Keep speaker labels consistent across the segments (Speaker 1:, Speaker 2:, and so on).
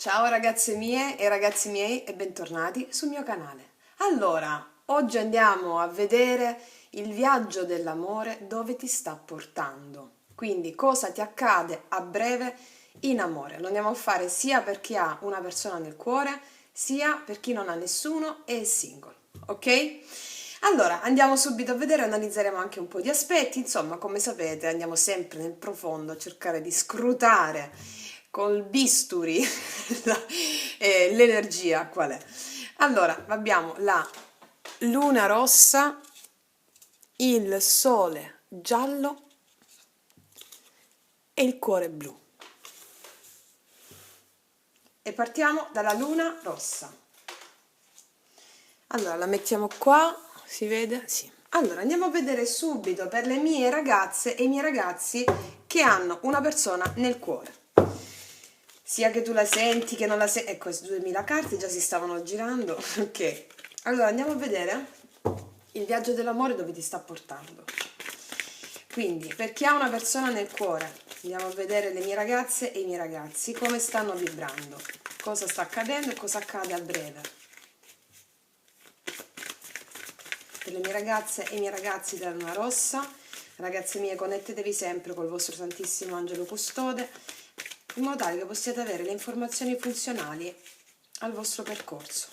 Speaker 1: Ciao ragazze mie e ragazzi miei e bentornati sul mio canale. Allora, oggi andiamo a vedere il viaggio dell'amore dove ti sta portando. Quindi cosa ti accade a breve in amore. Lo andiamo a fare sia per chi ha una persona nel cuore, sia per chi non ha nessuno e è single, ok? Allora, andiamo subito a vedere, analizzeremo anche un po' di aspetti, insomma, come sapete, andiamo sempre nel profondo a cercare di scrutare col bisturi l'energia qual è. Allora, abbiamo la luna rossa, il sole giallo e il cuore blu. E partiamo dalla luna rossa. Allora, la mettiamo qua, si vede? Sì. Allora, andiamo a vedere subito per le mie ragazze e i miei ragazzi che hanno una persona nel cuore. Sia che tu la senti che non la senti. Ecco, 2000 carte già si stavano girando. Ok. Allora, andiamo a vedere il viaggio dell'amore dove ti sta portando. Quindi, per chi ha una persona nel cuore, andiamo a vedere le mie ragazze e i miei ragazzi come stanno vibrando, cosa sta accadendo e cosa accade a breve. Per le mie ragazze e i miei ragazzi della luna rossa, ragazze mie, connettetevi sempre col vostro Santissimo Angelo Custode in modo tale che possiate avere le informazioni funzionali al vostro percorso.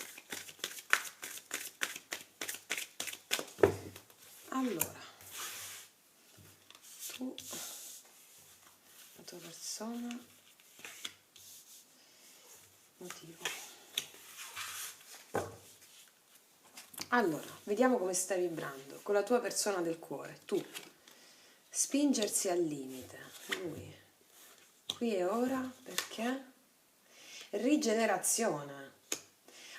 Speaker 1: Allora, tu, la tua persona, motivo. Allora, vediamo come stai vibrando con la tua persona del cuore. Tu, spingersi al limite. Lui, qui e ora, perché? Rigenerazione.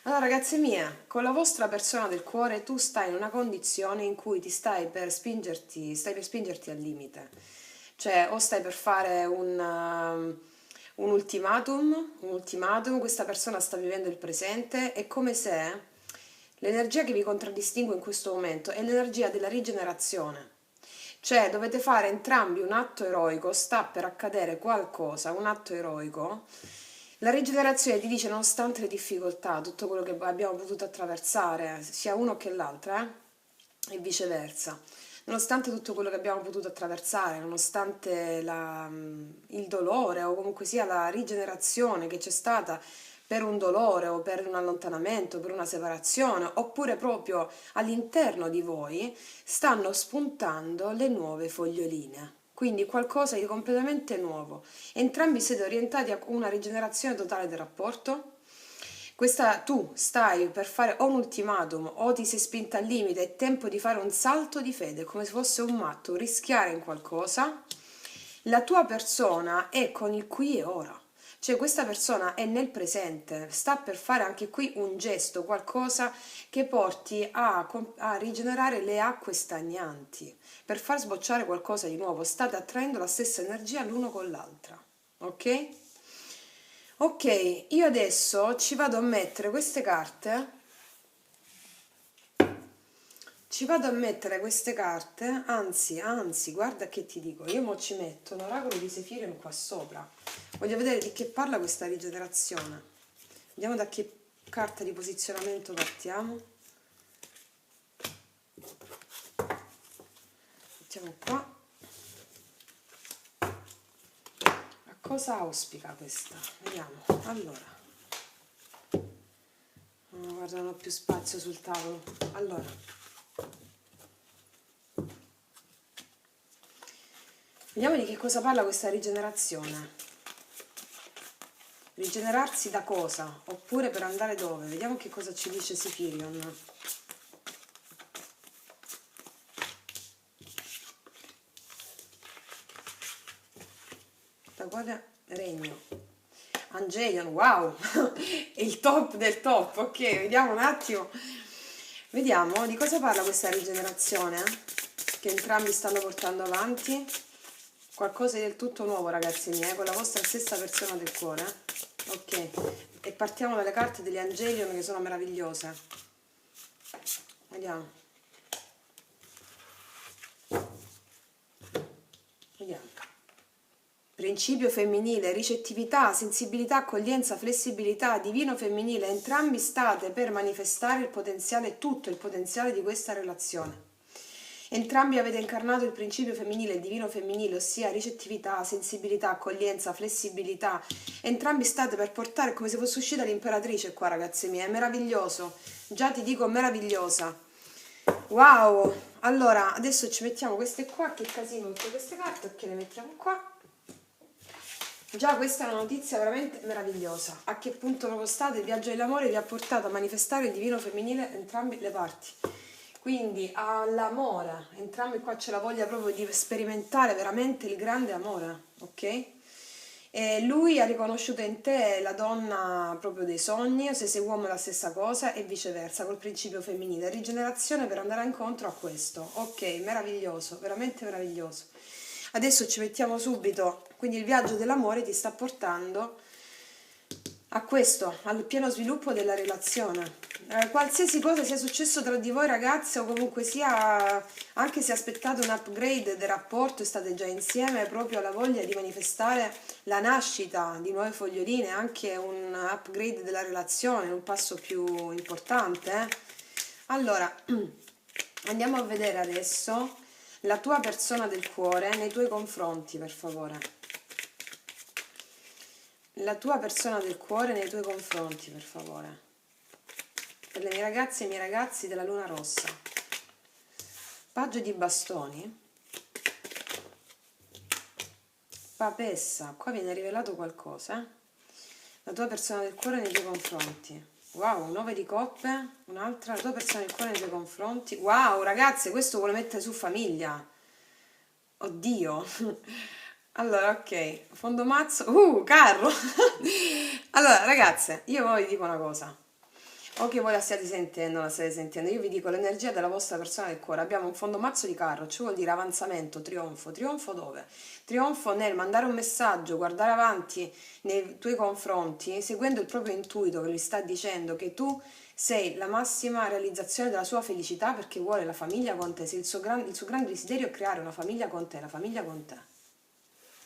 Speaker 1: Allora, ragazze mie, con la vostra persona del cuore tu stai in una condizione in cui ti stai per spingerti al limite. Cioè, o stai per fare un ultimatum, questa persona sta vivendo il presente, è come se l'energia che vi contraddistingue in questo momento è l'energia della rigenerazione. Cioè, dovete fare entrambi un atto eroico, sta per accadere qualcosa, un atto eroico. La rigenerazione ti dice, nonostante le difficoltà, tutto quello che abbiamo potuto attraversare, sia uno che l'altra, e viceversa, nonostante tutto quello che abbiamo potuto attraversare, nonostante il dolore o comunque sia la rigenerazione che c'è stata per un dolore o per un allontanamento, per una separazione, oppure proprio all'interno di voi, stanno spuntando le nuove foglioline. Quindi qualcosa di completamente nuovo. Entrambi siete orientati a una rigenerazione totale del rapporto. Tu stai per fare o un ultimatum o ti sei spinta al limite, è tempo di fare un salto di fede, come se fosse un matto, rischiare in qualcosa. La tua persona è con il qui e ora. Cioè questa persona è nel presente, sta per fare anche qui un gesto, qualcosa che porti a rigenerare le acque stagnanti, per far sbocciare qualcosa di nuovo. State attraendo la stessa energia l'uno con l'altra, ok? Ok, io adesso ci vado a mettere queste carte. Ci vado a mettere queste carte, anzi, guarda che ti dico, io mo ci metto l'oracolo di Sefirion qua sopra. Voglio vedere di che parla questa rigenerazione. Vediamo da che carta di posizionamento partiamo. Mettiamo qua. A cosa auspica questa? Vediamo. Allora. Oh, guarda, non ho più spazio sul tavolo. Allora. Vediamo di che cosa parla questa rigenerazione. Rigenerarsi da cosa? Oppure per andare dove? Vediamo che cosa ci dice Sefirion. Da quale regno? Angelion, wow! Il top del top, ok, vediamo un attimo. Vediamo di cosa parla questa rigenerazione che entrambi stanno portando avanti. Qualcosa di del tutto nuovo, ragazzi miei, con la vostra stessa persona del cuore. Ok, e partiamo dalle carte degli Angelion che sono meravigliose. Vediamo. Vediamo. Principio femminile, ricettività, sensibilità, accoglienza, flessibilità, divino femminile, entrambi state per manifestare il potenziale, tutto il potenziale di questa relazione. Entrambi avete incarnato il principio femminile e il divino femminile, ossia ricettività, sensibilità, accoglienza, flessibilità. Entrambi state per portare, come se fosse uscita l'imperatrice qua, ragazze mie, è meraviglioso. Già ti dico meravigliosa. Wow! Allora, adesso ci mettiamo queste qua, che casino tutte queste carte, ok, le mettiamo qua. Già questa è una notizia veramente meravigliosa. A che punto proprio state? Il viaggio dell'amore vi ha portato a manifestare il divino femminile entrambe le parti. Quindi all'amore, entrambi qua c'è la voglia proprio di sperimentare veramente il grande amore, ok? E lui ha riconosciuto in te la donna proprio dei sogni, o se sei uomo è la stessa cosa e viceversa, col principio femminile. Rigenerazione per andare incontro a questo. Ok, meraviglioso, veramente meraviglioso. Adesso ci mettiamo subito, quindi il viaggio dell'amore ti sta portando a questo, al pieno sviluppo della relazione. Qualsiasi cosa sia successo tra di voi ragazze o comunque sia, anche se aspettate un upgrade del rapporto e state già insieme, proprio alla voglia di manifestare la nascita di nuove foglioline, anche un upgrade della relazione, un passo più importante. Allora, andiamo a vedere adesso la tua persona del cuore nei tuoi confronti, per favore. La tua persona del cuore nei tuoi confronti, per favore. Per le mie ragazze e i miei ragazzi della luna rossa. Paggio di bastoni. Papessa, qua viene rivelato qualcosa. La tua persona del cuore nei tuoi confronti. Wow, 9 di coppe, un'altra, la tua persona del cuore nei tuoi confronti. Wow, ragazze, questo vuole mettere su famiglia. Oddio. Allora, ok, fondo mazzo. Carro. Allora, ragazze, io poi vi dico una cosa. O che voi la stiate sentendo, la state sentendo, io vi dico l'energia della vostra persona del cuore. Abbiamo un fondo mazzo di carro, ciò vuol dire avanzamento, trionfo. Trionfo dove? Trionfo nel mandare un messaggio, guardare avanti nei tuoi confronti, seguendo il proprio intuito che gli sta dicendo che tu sei la massima realizzazione della sua felicità perché vuole la famiglia con te. Se il suo grande desiderio è creare una famiglia con te, la famiglia con te.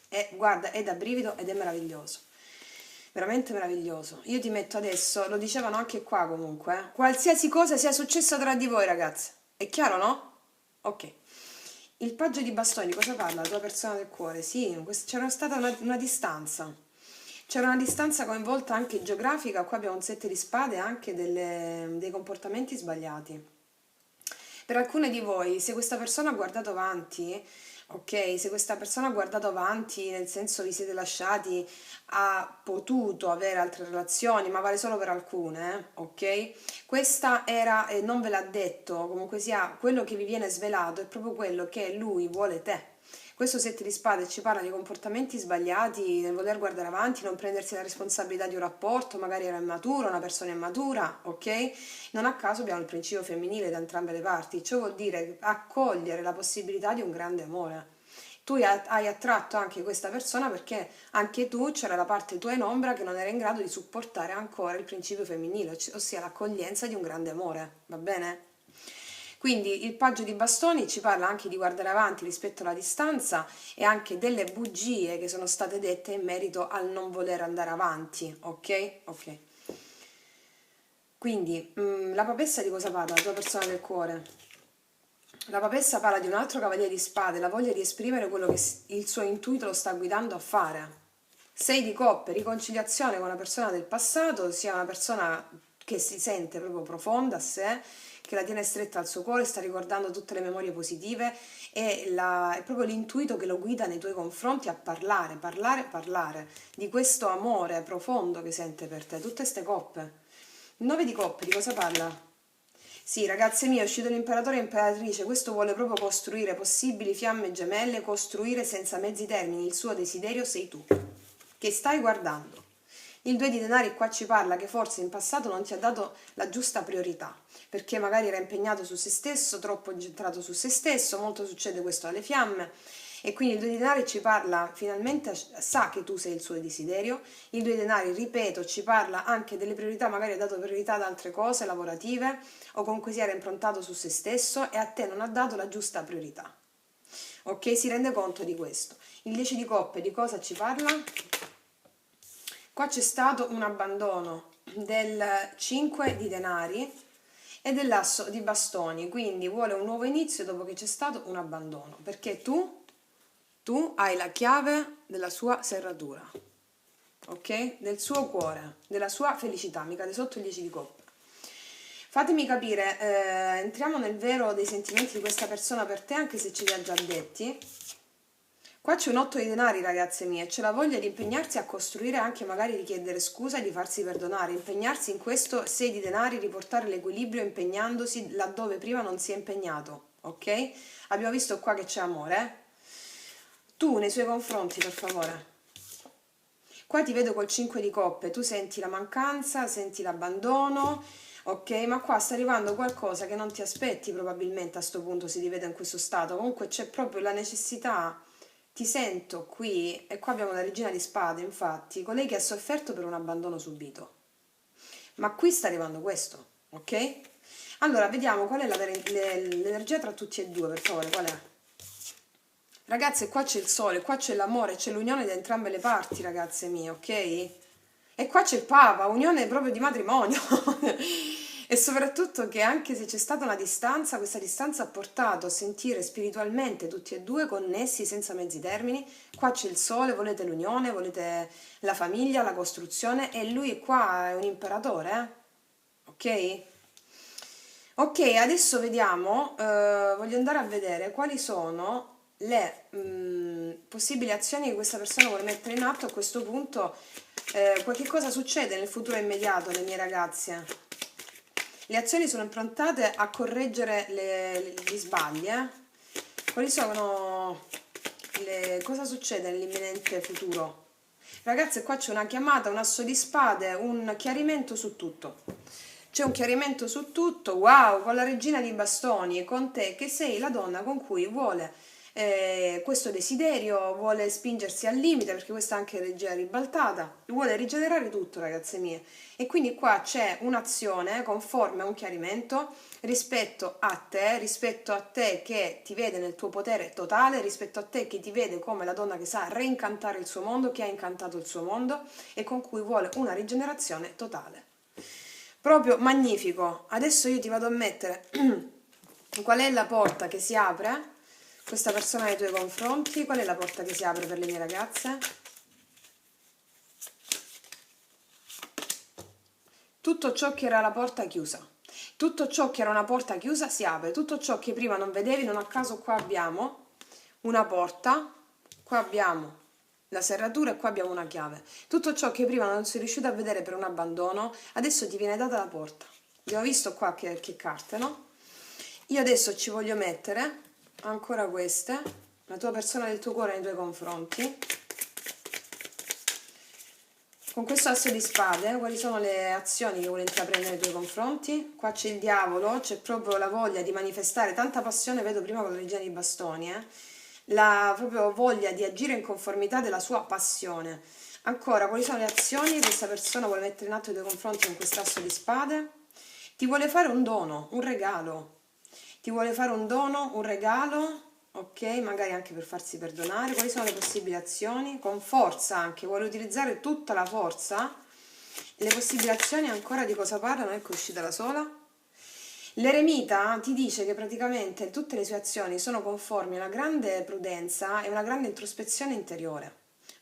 Speaker 1: E guarda, è da brivido ed è meraviglioso. Veramente meraviglioso. Io ti metto adesso, lo dicevano anche qua comunque, qualsiasi cosa sia successa tra di voi, ragazze. È chiaro, no? Ok. Il paggio di bastoni, di cosa parla? La tua persona del cuore? Sì, c'era stata una distanza. C'era una distanza coinvolta anche geografica, qua abbiamo un 7 di spade e anche dei comportamenti sbagliati. Per alcune di voi, se questa persona ha guardato avanti, ok, se questa persona ha guardato avanti, nel senso vi siete lasciati, ha potuto avere altre relazioni, ma vale solo per alcune, ok? Questa era, non ve l'ha detto, comunque sia, quello che vi viene svelato è proprio quello che lui vuole te. Questo 7 di spade ci parla di comportamenti sbagliati, nel voler guardare avanti, non prendersi la responsabilità di un rapporto, magari era immaturo, una persona immatura, ok? Non a caso abbiamo il principio femminile da entrambe le parti, ciò vuol dire accogliere la possibilità di un grande amore. Tu hai attratto anche questa persona perché anche tu c'era la parte tua in ombra che non era in grado di supportare ancora il principio femminile, ossia l'accoglienza di un grande amore, va bene? Quindi il paggio di bastoni ci parla anche di guardare avanti rispetto alla distanza e anche delle bugie che sono state dette in merito al non voler andare avanti, ok? Ok. Quindi la papessa di cosa parla? La tua persona del cuore. La papessa parla di un altro cavaliere di spade, la voglia di esprimere quello che il suo intuito lo sta guidando a fare. 6 di coppe, riconciliazione con una persona del passato, sia una persona che si sente proprio profonda a sé, che la tiene stretta al suo cuore, sta ricordando tutte le memorie positive e è proprio l'intuito che lo guida nei tuoi confronti a parlare, parlare, parlare di questo amore profondo che sente per te, tutte ste coppe. Il 9 di coppe di cosa parla? Sì, ragazze mie, è uscito l'imperatore e l'imperatrice, questo vuole proprio costruire possibili fiamme gemelle, costruire senza mezzi termini, il suo desiderio sei tu, che stai guardando. Il 2 di denari qua ci parla che forse in passato non ti ha dato la giusta priorità, perché magari era impegnato su se stesso, troppo incentrato su se stesso, molto succede questo alle fiamme, e quindi il 2 di denari ci parla, finalmente sa che tu sei il suo desiderio, il 2 di denari, ripeto, ci parla anche delle priorità, magari ha dato priorità ad altre cose lavorative, o comunque si era improntato su se stesso e a te non ha dato la giusta priorità. ok? Si rende conto di questo. Il 10 di coppe di cosa ci parla? Qua c'è stato un abbandono del 5 di denari e dell'asso di bastoni, quindi vuole un nuovo inizio dopo che c'è stato un abbandono, perché tu hai la chiave della sua serratura, ok? Del suo cuore, della sua felicità, mi cade sotto il 10 di coppe. Fatemi capire, entriamo nel vero dei sentimenti di questa persona per te, anche se ce li ha già detti. Qua c'è un 8 di denari, ragazze mie, c'è la voglia di impegnarsi a costruire, anche magari di chiedere scusa e di farsi perdonare, impegnarsi in questo 6 di denari, riportare l'equilibrio impegnandosi laddove prima non si è impegnato, ok? Abbiamo visto qua che c'è amore, Tu nei suoi confronti, per favore. Qua ti vedo col 5 di coppe, tu senti la mancanza, senti l'abbandono, ok? Ma qua sta arrivando qualcosa che non ti aspetti probabilmente a sto punto, si rivede in questo stato. Comunque c'è proprio la necessità, ti sento qui, e qua abbiamo la regina di spade, infatti, colei che ha sofferto per un abbandono subito. Ma qui sta arrivando questo, ok? Allora, vediamo qual è l'energia tra tutti e due, per favore, qual è? Ragazze, qua c'è il sole, qua c'è l'amore, c'è l'unione di entrambe le parti, ragazze mie, ok? E qua c'è il Papa, unione proprio di matrimonio. E soprattutto che anche se c'è stata una distanza, questa distanza ha portato a sentire spiritualmente tutti e due connessi senza mezzi termini. Qua c'è il sole, volete l'unione, volete la famiglia, la costruzione e lui qua è un imperatore, ok? Ok, adesso vediamo, voglio andare a vedere quali sono le possibili azioni che questa persona vuole mettere in atto a questo punto. Qualche cosa succede nel futuro immediato, le mie ragazze. Le azioni sono improntate a correggere gli sbagli, Quali sono cosa succede nell'imminente futuro? Ragazze, qua c'è una chiamata, un asso di spade, un chiarimento su tutto. C'è un chiarimento su tutto, wow, con la regina di bastoni, con te che sei la donna con cui vuole questo desiderio, vuole spingersi al limite, perché questa è anche regia ribaltata, vuole rigenerare tutto, ragazze mie. E quindi qua c'è un'azione conforme a un chiarimento rispetto a te che ti vede nel tuo potere totale, rispetto a te che ti vede come la donna che sa reincantare il suo mondo, che ha incantato il suo mondo e con cui vuole una rigenerazione totale. Proprio magnifico. Adesso io ti vado a mettere qual è la porta che si apre, questa persona nei tuoi confronti, qual è la porta che si apre per le mie ragazze? Tutto ciò che era la porta chiusa. Tutto ciò che era una porta chiusa si apre, tutto ciò che prima non vedevi, non a caso qua abbiamo una porta, qua abbiamo la serratura e qua abbiamo una chiave. Tutto ciò che prima non sei riuscito a vedere per un abbandono, adesso ti viene data la porta. Abbiamo visto qua che carte, no? Io adesso ci voglio mettere ancora queste, la tua persona del tuo cuore nei tuoi confronti. Con questo asso di spade, quali sono le azioni che vuole intraprendere nei tuoi confronti? Qua c'è il diavolo, c'è proprio la voglia di manifestare tanta passione, vedo prima con la regina di bastoni, la proprio voglia di agire in conformità della sua passione. Ancora, quali sono le azioni che questa persona vuole mettere in atto nei tuoi confronti con questo asso di spade? Ti vuole fare un dono, un regalo. Ti vuole fare un dono, un regalo, ok? Magari anche per farsi perdonare. Quali sono le possibili azioni? Con forza anche, vuole utilizzare tutta la forza. Le possibili azioni ancora di cosa parlano? Ecco, è uscita la sola. L'eremita ti dice che praticamente tutte le sue azioni sono conformi a una grande prudenza e una grande introspezione interiore.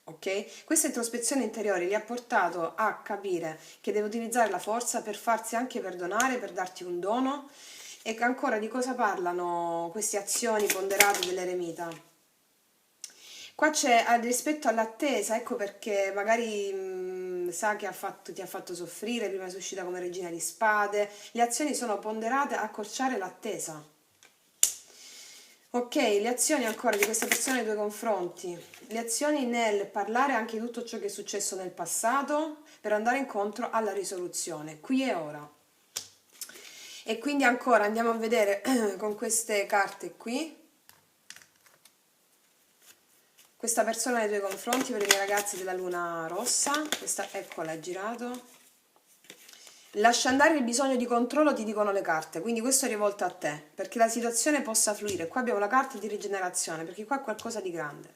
Speaker 1: Ok? Questa introspezione interiore gli ha portato a capire che deve utilizzare la forza per farsi anche perdonare, per darti un dono. E ancora di cosa parlano queste azioni ponderate dell'eremita? Qua c'è rispetto all'attesa, ecco perché magari sa che ti ha fatto soffrire, prima sei uscita come regina di spade, le azioni sono ponderate a accorciare l'attesa. Ok, le azioni ancora di questa persona nei tuoi confronti, le azioni nel parlare anche di tutto ciò che è successo nel passato per andare incontro alla risoluzione, qui e ora. E quindi ancora andiamo a vedere con queste carte qui, questa persona nei tuoi confronti per i miei ragazzi della luna rossa, questa, eccola, è girato. Lascia andare il bisogno di controllo, ti dicono le carte, quindi questo è rivolto a te, perché la situazione possa fluire. Qua abbiamo la carta di rigenerazione, perché qua è qualcosa di grande.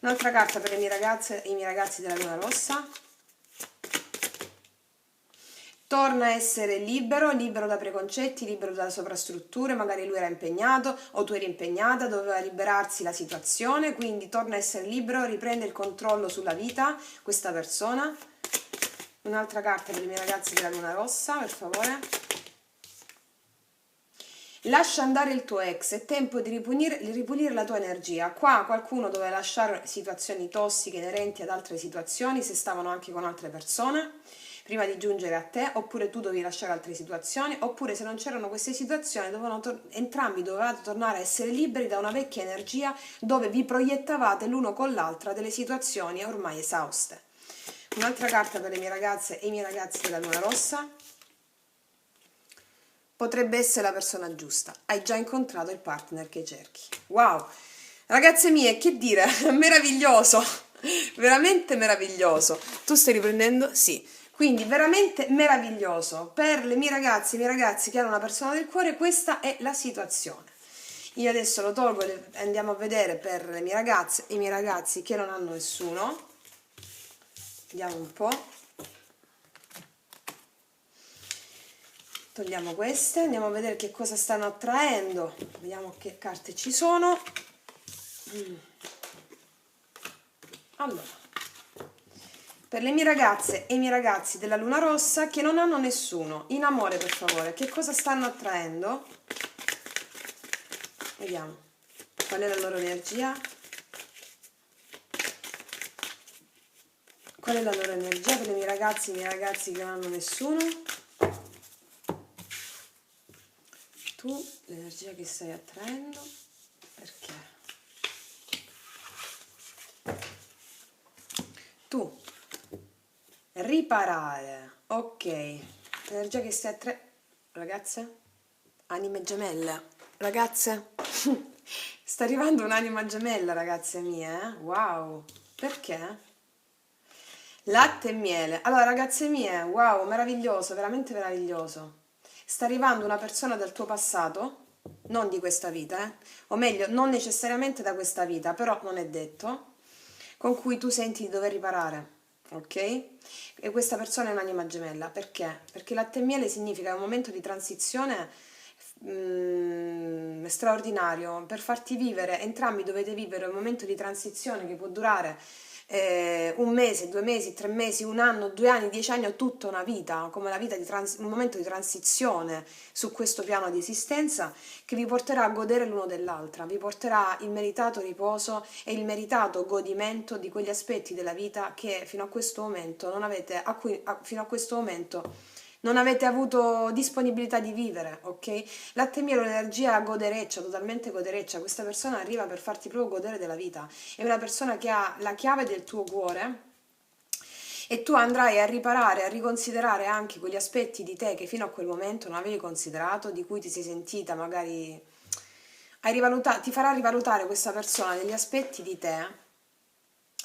Speaker 1: Un'altra carta per le mie ragazze e i miei ragazzi della luna rossa. Torna a essere libero, libero da preconcetti, libero da sovrastrutture, magari lui era impegnato o tu eri impegnata, doveva liberarsi la situazione, quindi torna a essere libero, riprende il controllo sulla vita, questa persona. Un'altra carta per i miei ragazzi della luna rossa, per favore. Lascia andare il tuo ex, è tempo di ripulire la tua energia. Qua qualcuno doveva lasciare situazioni tossiche inerenti ad altre situazioni, se stavano anche con altre persone, prima di giungere a te, oppure tu dovevi lasciare altre situazioni, oppure se non c'erano queste situazioni, entrambi dovevate tornare a essere liberi da una vecchia energia dove vi proiettavate l'uno con l'altra delle situazioni ormai esauste. Un'altra carta per le mie ragazze e i miei ragazzi della luna rossa. Potrebbe essere la persona giusta. Hai già incontrato il partner che cerchi. Wow! Ragazze mie, che dire? Meraviglioso! Veramente meraviglioso. Tu stai riprendendo? Sì. Quindi veramente meraviglioso. Per le mie ragazze e i miei ragazzi che hanno una persona del cuore, questa è la situazione. Io adesso lo tolgo e andiamo a vedere per le mie ragazze e i miei ragazzi che non hanno nessuno. Vediamo un po'. Togliamo queste, andiamo a vedere che cosa stanno attraendo. Vediamo che carte ci sono. Allora, per le mie ragazze e i miei ragazzi della luna rossa che non hanno nessuno, in amore per favore, che cosa stanno attraendo? Vediamo qual è la loro energia. Qual è la loro energia per le mie ragazze e i miei ragazzi che non hanno nessuno? Tu, l'energia che stai attraendo, perché? Tu, riparare, ok, l'energia che stai attraendo, ragazze, anime gemelle, ragazze, sta arrivando un'anima gemella, ragazze mie, wow, perché? Latte e miele, allora ragazze mie, wow, meraviglioso, veramente meraviglioso. Sta arrivando una persona del tuo passato, non di questa vita, o meglio, non necessariamente da questa vita, però non è detto, con cui tu senti di dover riparare, ok? E questa persona è un'anima gemella, perché? Perché latte e miele significa un momento di transizione straordinario per farti vivere, entrambi dovete vivere un momento di transizione che può durare un mese, 2 mesi, 3 mesi, un anno, 2 anni, 10 anni o tutta una vita, come la vita un momento di transizione su questo piano di esistenza che vi porterà a godere l'uno dell'altra, vi porterà il meritato riposo e il meritato godimento di quegli aspetti della vita che fino a questo momento non avete, fino a questo momento non avete avuto disponibilità di vivere, ok? Latte e miele è un'energia godereccia, totalmente godereccia. Questa persona arriva per farti proprio godere della vita. È una persona che ha la chiave del tuo cuore e tu andrai a riparare, a riconsiderare anche quegli aspetti di te che fino a quel momento non avevi considerato, di cui ti sei sentita magari... ti farà rivalutare questa persona degli aspetti di te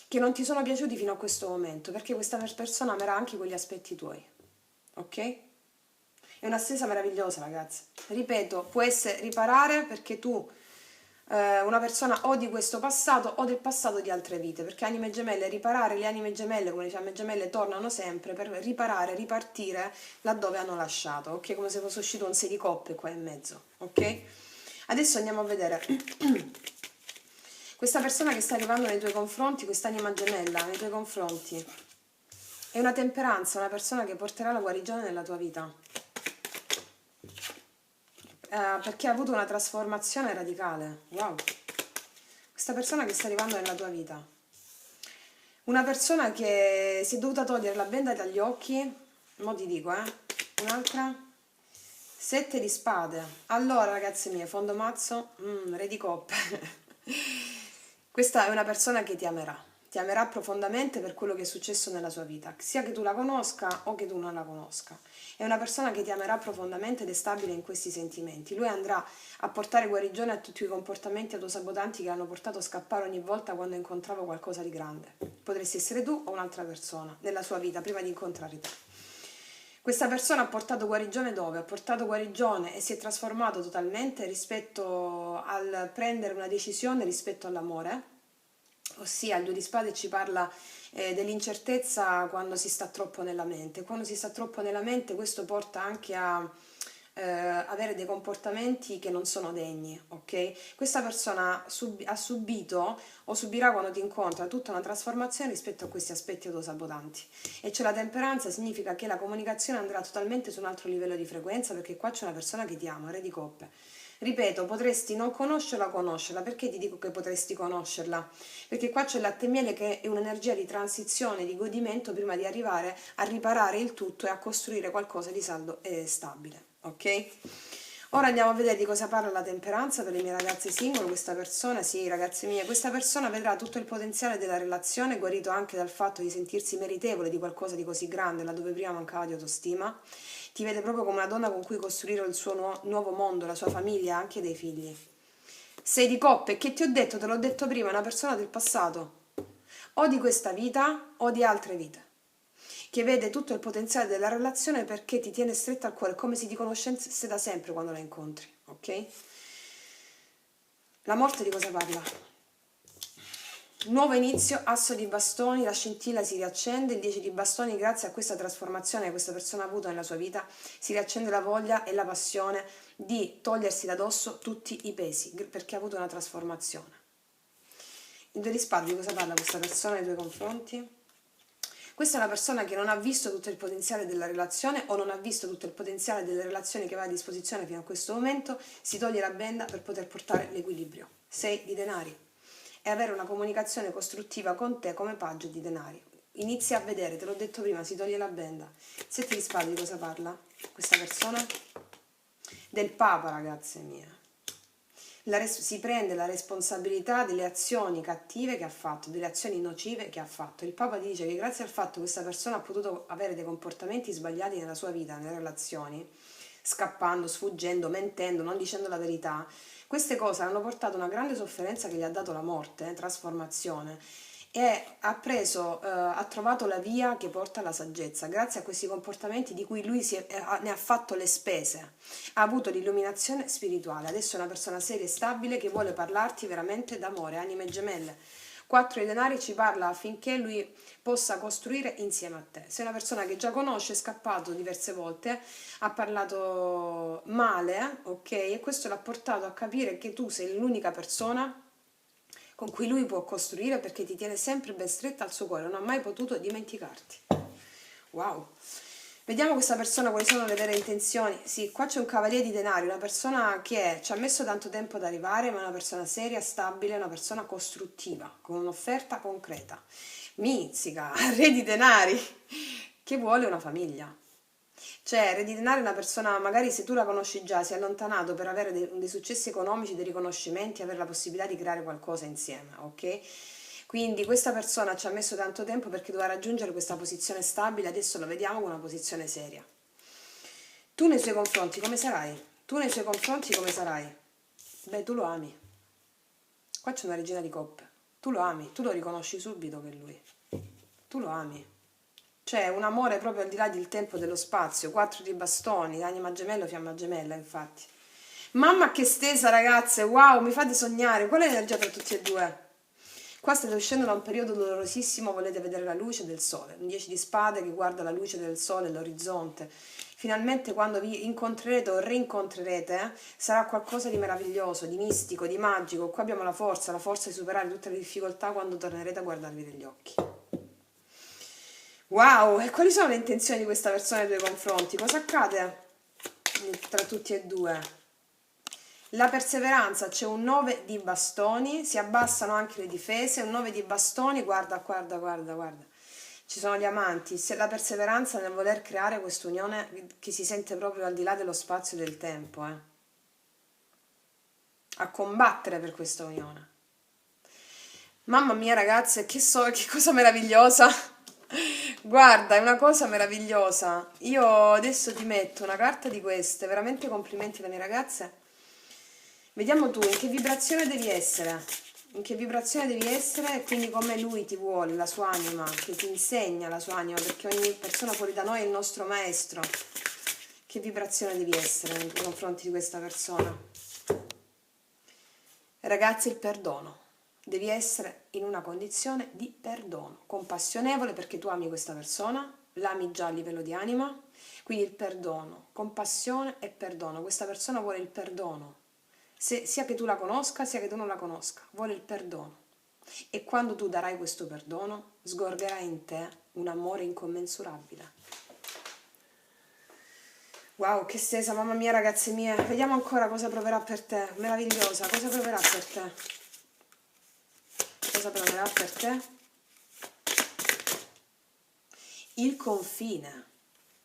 Speaker 1: che non ti sono piaciuti fino a questo momento, perché questa persona amerà anche quegli aspetti tuoi. Ok? È una stesa meravigliosa, ragazzi. Ripeto, può essere riparare perché tu, una persona o di questo passato o del passato di altre vite, perché anime gemelle, riparare, le anime gemelle, come le fiamme gemelle, tornano sempre per riparare, ripartire laddove hanno lasciato, ok? Come se fosse uscito un 6 di coppe qua in mezzo, ok? Adesso andiamo a vedere questa persona che sta arrivando nei tuoi confronti, quest'anima gemella nei tuoi confronti. È una temperanza, una persona che porterà la guarigione nella tua vita. Perché ha avuto una trasformazione radicale. Wow. Questa persona che sta arrivando nella tua vita. Una persona che si è dovuta togliere la benda dagli occhi. Mo ti dico, Un'altra. 7 di spade. Allora, ragazze mie, fondo mazzo, re di coppe. Questa è una persona che ti amerà profondamente per quello che è successo nella sua vita, sia che tu la conosca o che tu non la conosca. È una persona che ti amerà profondamente ed è stabile in questi sentimenti. Lui andrà a portare guarigione a tutti i comportamenti autosabotanti che l'hanno portato a scappare ogni volta quando incontrava qualcosa di grande. Potresti essere tu o un'altra persona nella sua vita prima di incontrare te. Questa persona ha portato guarigione dove? Ha portato guarigione e si è trasformato totalmente rispetto al prendere una decisione rispetto all'amore, ossia il 2 di spade ci parla dell'incertezza quando si sta troppo nella mente. Quando si sta troppo nella mente questo porta anche a avere dei comportamenti che non sono degni, ok? Questa persona ha subito o subirà quando ti incontra tutta una trasformazione rispetto a questi aspetti autosabotanti. E c'è la temperanza, significa che la comunicazione andrà totalmente su un altro livello di frequenza, perché qua c'è una persona che ti ama, re di coppe. Ripeto, potresti non conoscerla o conoscerla. Perché ti dico che potresti conoscerla? Perché qua c'è il latte e miele, che è un'energia di transizione, di godimento prima di arrivare a riparare il tutto e a costruire qualcosa di saldo e stabile, ok? Ora andiamo a vedere di cosa parla la temperanza per le mie ragazze single. Questa persona, sì, ragazze mie, questa persona vedrà tutto il potenziale della relazione, guarito anche dal fatto di sentirsi meritevole di qualcosa di così grande, laddove prima mancava di autostima. Ti vede proprio come una donna con cui costruire il suo nuovo mondo, la sua famiglia, anche dei figli. Sei di coppe, che ti ho detto, te l'ho detto prima, è una persona del passato, o di questa vita o di altre vite, che vede tutto il potenziale della relazione perché ti tiene stretta al cuore, come se ti conoscesse da sempre quando la incontri, ok? La morte di cosa parla? Nuovo inizio, asso di bastoni, la scintilla si riaccende, il 10 di bastoni, grazie a questa trasformazione che questa persona ha avuto nella sua vita, si riaccende la voglia e la passione di togliersi da dosso tutti i pesi, perché ha avuto una trasformazione. Il 2 di spade, di cosa parla questa persona nei tuoi confronti? Questa è una persona che non ha visto tutto il potenziale della relazione, o non ha visto tutto il potenziale delle relazioni che aveva a disposizione fino a questo momento, si toglie la benda per poter portare l'equilibrio. 6 di denari. E avere una comunicazione costruttiva con te come paggio di denari. Inizi a vedere, te l'ho detto prima, si toglie la benda. 7 di spade, di cosa parla questa persona? Del Papa, ragazze mie. Si prende la responsabilità delle azioni cattive che ha fatto, delle azioni nocive che ha fatto. Il Papa dice che grazie al fatto che questa persona ha potuto avere dei comportamenti sbagliati nella sua vita, nelle relazioni, scappando, sfuggendo, mentendo, non dicendo la verità, queste cose hanno portato una grande sofferenza che gli ha dato la morte, trasformazione, e ha trovato la via che porta alla saggezza, grazie a questi comportamenti di cui lui ne ha fatto le spese, ha avuto l'illuminazione spirituale, adesso è una persona seria e stabile che vuole parlarti veramente d'amore, anime gemelle. 4 di denari ci parla affinché lui possa costruire insieme a te. Sei una persona che già conosce, è scappato diverse volte, ha parlato male, ok? E questo l'ha portato a capire che tu sei l'unica persona con cui lui può costruire, perché ti tiene sempre ben stretta al suo cuore, non ha mai potuto dimenticarti. Wow! Vediamo questa persona quali sono le vere intenzioni. Sì, qua c'è un cavaliere di denari, una persona che ci ha messo tanto tempo ad arrivare, ma è una persona seria, stabile, una persona costruttiva, con un'offerta concreta. Mizzica, re di denari, che vuole una famiglia. Cioè, re di denari è una persona, magari se tu la conosci già, si è allontanato per avere dei successi economici, dei riconoscimenti, avere la possibilità di creare qualcosa insieme, ok? Quindi questa persona ci ha messo tanto tempo perché doveva raggiungere questa posizione stabile, adesso lo vediamo con una posizione seria. Tu nei suoi confronti come sarai? Tu nei suoi confronti come sarai? Beh, tu lo ami. Qua c'è una regina di coppe. Tu lo ami, tu lo riconosci subito che è lui. Tu lo ami. Cioè, un amore proprio al di là del tempo e dello spazio. 4 di bastoni, anima gemella, fiamma gemella, infatti. Mamma che stesa, ragazze, wow, mi fate sognare. Qual è l'energia tra tutti e due? Qua state uscendo da un periodo dolorosissimo, volete vedere la luce del sole. Un 10 di spade che guarda la luce del sole, l'orizzonte. Finalmente quando vi incontrerete o rincontrerete, sarà qualcosa di meraviglioso, di mistico, di magico. Qua abbiamo la forza di superare tutte le difficoltà quando tornerete a guardarvi negli occhi. Wow, e quali sono le intenzioni di questa persona nei tuoi confronti? Cosa accade tra tutti e due? La perseveranza, c'è un 9 di bastoni, si abbassano anche le difese, un 9 di bastoni, guarda, guarda, guarda, guarda. Ci sono gli amanti, se la perseveranza nel voler creare quest'unione che si sente proprio al di là dello spazio e del tempo, a combattere per questa unione. Mamma mia ragazze, che cosa meravigliosa! Guarda, è una cosa meravigliosa. Io adesso ti metto una carta di queste, veramente complimenti alle mie ragazze. Vediamo tu in che vibrazione devi essere. in che vibrazione devi essere e quindi come lui ti vuole, la sua anima, che ti insegna la sua anima, perché ogni persona fuori da noi è il nostro maestro. Che vibrazione devi essere nei confronti di questa persona? Ragazzi, il perdono. Devi essere in una condizione di perdono, compassionevole perché tu ami questa persona, l'ami già a livello di anima, quindi il perdono, compassione e perdono. Questa persona vuole il perdono, sia che tu la conosca, sia che tu non la conosca, vuole il perdono. E quando tu darai questo perdono, sgorgerai in te un amore incommensurabile. Wow, che stesa, mamma mia, ragazze mie. Vediamo ancora cosa proverà per te. Meravigliosa, cosa proverà per te? Cosa proverà per te? Il confine.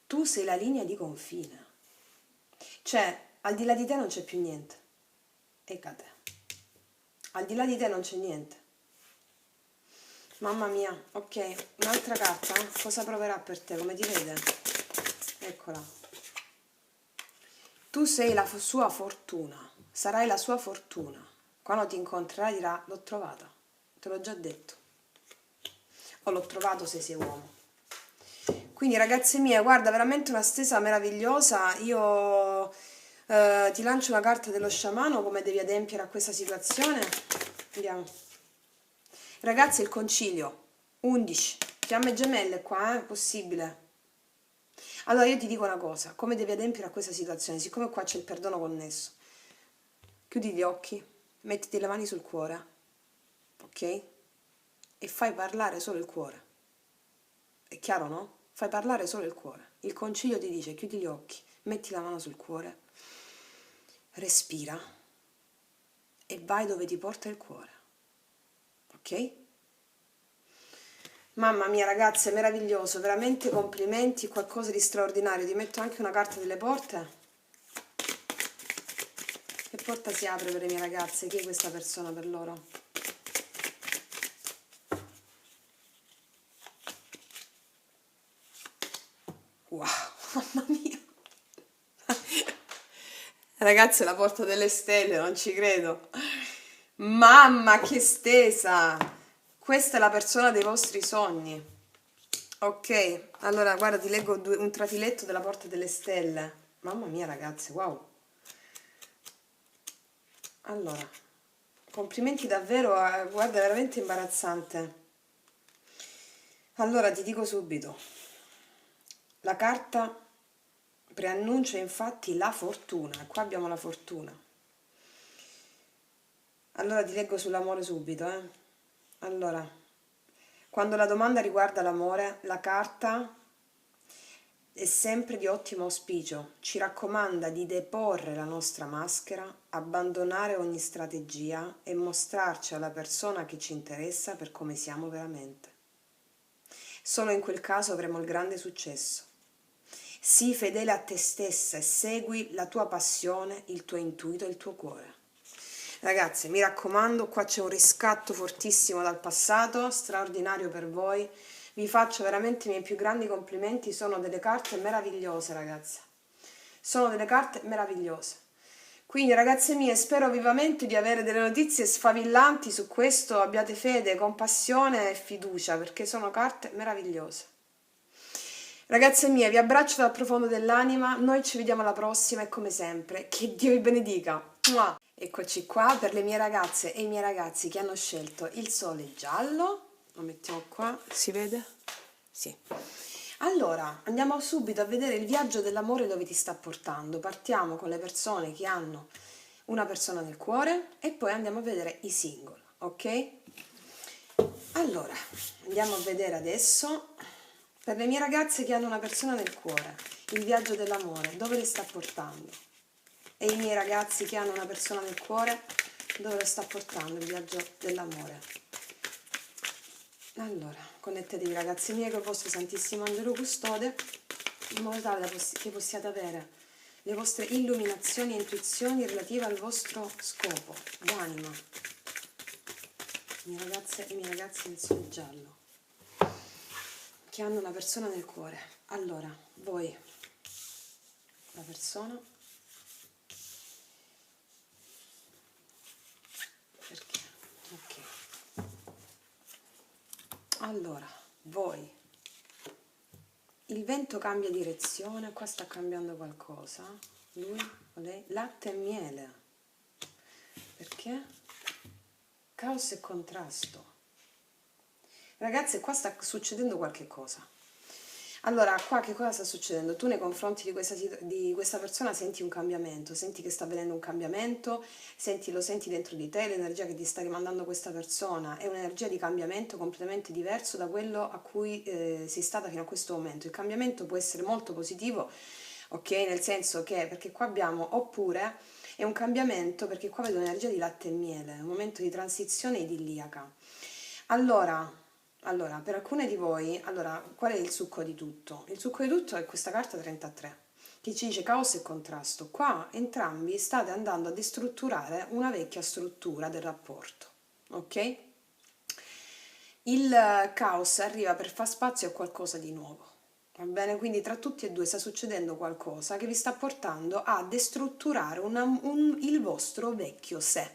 Speaker 1: Tu sei la linea di confine. Cioè, al di là di te non c'è più niente. Ecco a te. Al di là di te non c'è niente. Mamma mia, ok, un'altra carta. Cosa proverà per te? Come ti vede? Eccola. Tu sei la sua fortuna, sarai la sua fortuna. Quando ti incontrerà dirà, l'ho trovata, te l'ho già detto. O l'ho trovato se sei uomo. Quindi ragazze mie, guarda, veramente una stesa meravigliosa. Io ti lancio una carta dello sciamano, come devi adempiere a questa situazione. Andiamo. Ragazzi, il concilio, 11, fiamme gemelle qua, possibile. Allora io ti dico una cosa, come devi adempiere a questa situazione, siccome qua c'è il perdono connesso, chiudi gli occhi, mettiti le mani sul cuore, ok? E fai parlare solo il cuore. È chiaro, no? Fai parlare solo il cuore. Il concilio ti dice chiudi gli occhi, metti la mano sul cuore, respira e vai dove ti porta il cuore, ok? Mamma mia ragazze, meraviglioso, veramente complimenti, qualcosa di straordinario. Ti metto anche una carta delle porte. Che porta si apre per le mie ragazze? Chi è questa persona per loro? Wow, mamma mia. Ragazze, la porta delle stelle, non ci credo. Mamma, che stesa! Questa è la persona dei vostri sogni. Ok, allora guarda, ti leggo un trafiletto della porta delle stelle. Mamma mia, ragazze, wow. Allora, complimenti davvero, guarda, è veramente imbarazzante. Allora, ti dico subito, la carta preannuncia infatti la fortuna, qua abbiamo la fortuna. Allora ti leggo sull'amore subito, Allora, quando la domanda riguarda l'amore, la carta è sempre di ottimo auspicio, ci raccomanda di deporre la nostra maschera, abbandonare ogni strategia e mostrarci alla persona che ci interessa per come siamo veramente. Solo in quel caso avremo il grande successo. Sii fedele a te stessa e segui la tua passione, il tuo intuito e il tuo cuore. Ragazzi, mi raccomando, qua c'è un riscatto fortissimo dal passato, straordinario per voi. Vi faccio veramente i miei più grandi complimenti, sono delle carte meravigliose, ragazze. Sono delle carte meravigliose. Quindi, ragazze mie, spero vivamente di avere delle notizie sfavillanti su questo. Abbiate fede, compassione e fiducia, perché sono carte meravigliose. Ragazze mie, vi abbraccio dal profondo dell'anima, noi ci vediamo alla prossima e come sempre, che Dio vi benedica. Mua! Eccoci qua per le mie ragazze e i miei ragazzi che hanno scelto il sole giallo. Lo mettiamo qua, si vede? Sì. Allora, andiamo subito a vedere il viaggio dell'amore dove ti sta portando. Partiamo con le persone che hanno una persona nel cuore e poi andiamo a vedere i single, ok? Allora, andiamo a vedere adesso per le mie ragazze che hanno una persona nel cuore, il viaggio dell'amore, dove le sta portando? E i miei ragazzi che hanno una persona nel cuore, dove lo sta portando il viaggio dell'amore? Allora, connettetevi ragazzi miei col vostro Santissimo Angelo Custode, in modo tale che possiate avere le vostre illuminazioni e intuizioni relative al vostro scopo d'anima. Mie ragazze e miei ragazzi del sole giallo, che hanno una persona nel cuore. Allora, voi, la persona, perché? Ok. Allora, voi, il vento cambia direzione, qua sta cambiando qualcosa, lui o lei, latte e miele, perché? Caos e contrasto. Ragazzi, qua sta succedendo qualche cosa. Allora, qua che cosa sta succedendo? Tu nei confronti di questa persona senti un cambiamento, senti che sta avvenendo un cambiamento, lo senti dentro di te, l'energia che ti sta rimandando questa persona è un'energia di cambiamento completamente diverso da quello a cui sei stata fino a questo momento. Il cambiamento può essere molto positivo, ok? Nel senso che, perché qua abbiamo, oppure è un cambiamento, perché qua vedo un'energia di latte e miele, un momento di transizione idilliaca. Allora, per alcune di voi, allora, qual è il succo di tutto? Il succo di tutto è questa carta 33, che ci dice caos e contrasto. Qua entrambi state andando a destrutturare una vecchia struttura del rapporto, ok? Il caos arriva per far spazio a qualcosa di nuovo, va bene? Quindi tra tutti e due sta succedendo qualcosa che vi sta portando a destrutturare il vostro vecchio sé.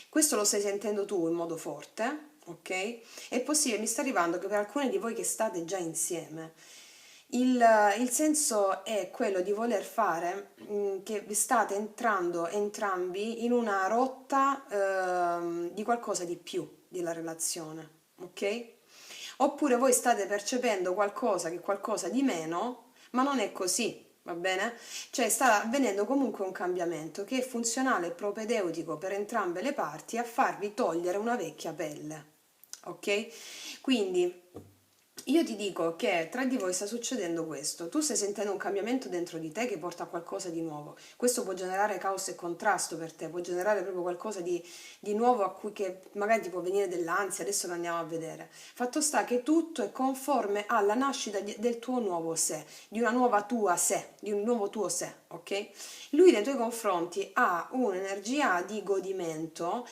Speaker 1: Questo lo stai sentendo tu in modo forte, ok? È possibile, mi sta arrivando che per alcuni di voi che state già insieme, il senso è quello di voler fare che vi state entrando entrambi in una rotta di qualcosa di più della relazione, ok? Oppure voi state percependo qualcosa che è qualcosa di meno, ma non è così, va bene? Cioè sta avvenendo comunque un cambiamento che è funzionale e propedeutico per entrambe le parti a farvi togliere una vecchia pelle, ok? Quindi io ti dico che tra di voi sta succedendo questo, tu stai sentendo un cambiamento dentro di te che porta a qualcosa di nuovo, questo può generare caos e contrasto per te, può generare proprio qualcosa di nuovo a cui che magari ti può venire dell'ansia, adesso lo andiamo a vedere. Fatto sta che tutto è conforme alla nascita del tuo nuovo sé, di una nuova tua sé, di un nuovo tuo sé, ok? Lui nei tuoi confronti ha un'energia di godimento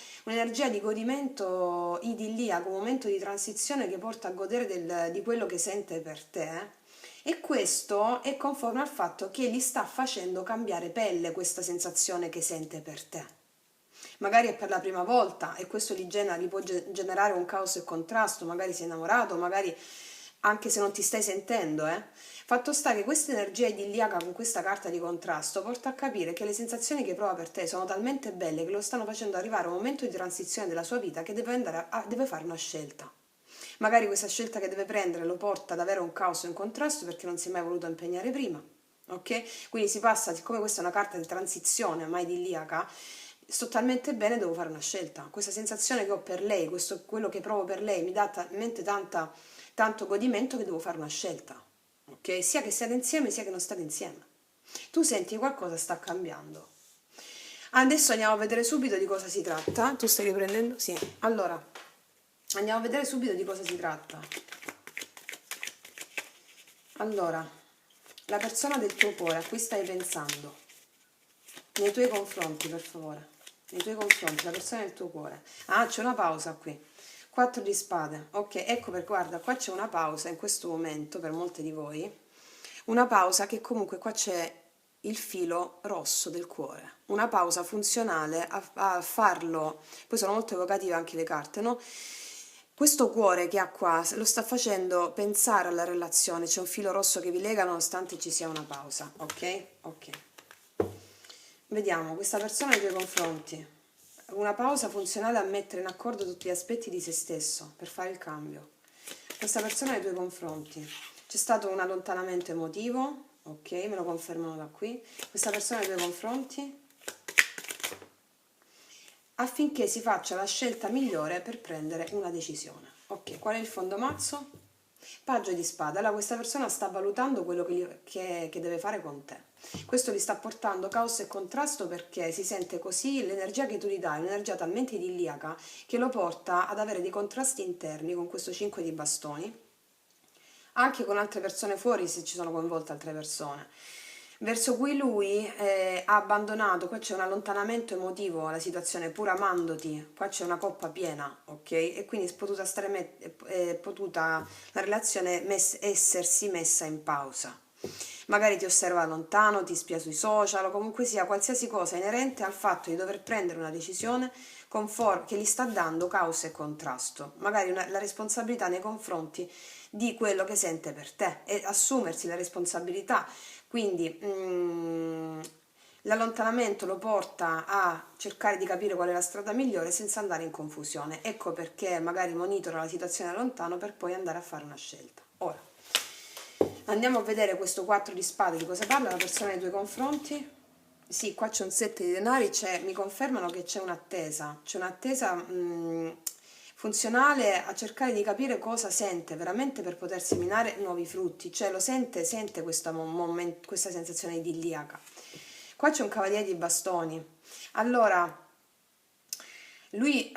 Speaker 1: idilliaco, un momento di transizione che porta a godere di quello che sente per te. E questo è conforme al fatto che gli sta facendo cambiare pelle questa sensazione che sente per te. Magari è per la prima volta e questo gli può generare un caos e contrasto, magari sei innamorato, magari anche se non ti stai sentendo, Fatto sta che questa energia idilliaca con questa carta di contrasto porta a capire che le sensazioni che prova per te sono talmente belle che lo stanno facendo arrivare a un momento di transizione della sua vita che deve fare una scelta. Magari questa scelta che deve prendere lo porta ad avere un caos e un contrasto perché non si è mai voluto impegnare prima, ok? Quindi si passa, siccome questa è una carta di transizione, ma idilliaca, sto talmente bene, devo fare una scelta. Questa sensazione che ho per lei, quello che provo per lei mi dà talmente tanto godimento che devo fare una scelta, ok? Sia che siate insieme sia che non state insieme. Tu senti che qualcosa sta cambiando. Adesso andiamo a vedere subito di cosa si tratta. Tu stai riprendendo? Sì. Allora, andiamo a vedere subito di cosa si tratta. Allora, la persona del tuo cuore a cui stai pensando, nei tuoi confronti, per favore, nei tuoi confronti, la persona del tuo cuore. Ah, c'è una pausa qui. 4 di spade. Ok, ecco per guarda, qua c'è una pausa in questo momento per molte di voi. Una pausa che comunque qua c'è il filo rosso del cuore. Una pausa funzionale a farlo. Poi sono molto evocative anche le carte, no? Questo cuore che ha qua lo sta facendo pensare alla relazione, c'è un filo rosso che vi lega nonostante ci sia una pausa, ok? Ok. Vediamo, questa persona nei tuoi confronti. Una pausa funzionale a mettere in accordo tutti gli aspetti di se stesso per fare il cambio. Questa persona nei tuoi confronti. C'è stato un allontanamento emotivo, ok, me lo confermano da qui. Questa persona nei tuoi confronti affinché si faccia la scelta migliore per prendere una decisione. Ok, qual è il fondo mazzo? Paggio di spada. Allora questa persona sta valutando quello che deve fare con te. Questo gli sta portando caos e contrasto perché si sente così, l'energia che tu gli dai è un'energia talmente idilliaca che lo porta ad avere dei contrasti interni con questo 5 di bastoni, anche con altre persone fuori se ci sono coinvolte altre persone verso cui lui ha abbandonato. Qua c'è un allontanamento emotivo alla situazione, pur amandoti, qua c'è una coppa piena, ok? E quindi è potuta la relazione essersi messa in pausa. Magari ti osserva da lontano, ti spia sui social o comunque sia qualsiasi cosa inerente al fatto di dover prendere una decisione che gli sta dando causa e contrasto, magari la responsabilità nei confronti di quello che sente per te e assumersi la responsabilità. Quindi l'allontanamento lo porta a cercare di capire qual è la strada migliore senza andare in confusione. Ecco perché magari monitora la situazione da lontano per poi andare a fare una scelta. Ora, andiamo a vedere questo 4 di spade, di cosa parla la persona nei tuoi confronti. Sì, qua c'è un 7 di denari, mi confermano che c'è un'attesa funzionale a cercare di capire cosa sente veramente per poter seminare nuovi frutti, cioè lo sente questa sensazione idilliaca. Qua c'è un cavaliere di bastoni, allora lui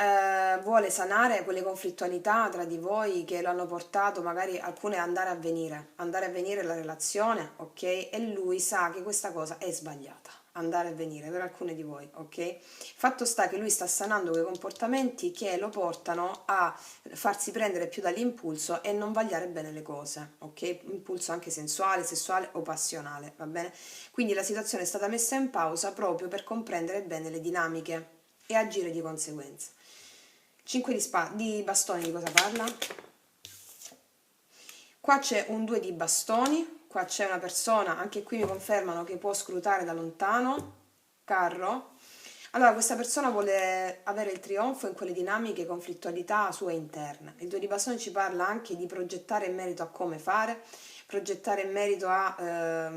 Speaker 1: vuole sanare quelle conflittualità tra di voi che lo hanno portato magari alcune andare a venire la relazione, ok? E lui sa che questa cosa è sbagliata, andare a venire per alcune di voi, ok? Fatto sta che lui sta sanando quei comportamenti che lo portano a farsi prendere più dall'impulso e non vagliare bene le cose, ok? Impulso anche sensuale, sessuale o passionale, va bene? Quindi la situazione è stata messa in pausa proprio per comprendere bene le dinamiche e agire di conseguenza. 5 di bastoni, di cosa parla? Qua c'è un 2 di bastoni, qua c'è una persona, anche qui mi confermano che può scrutare da lontano, carro. Allora, questa persona vuole avere il trionfo in quelle dinamiche, conflittualità sue interne. Il 2 di bastoni ci parla anche di progettare in merito a come fare, progettare in merito a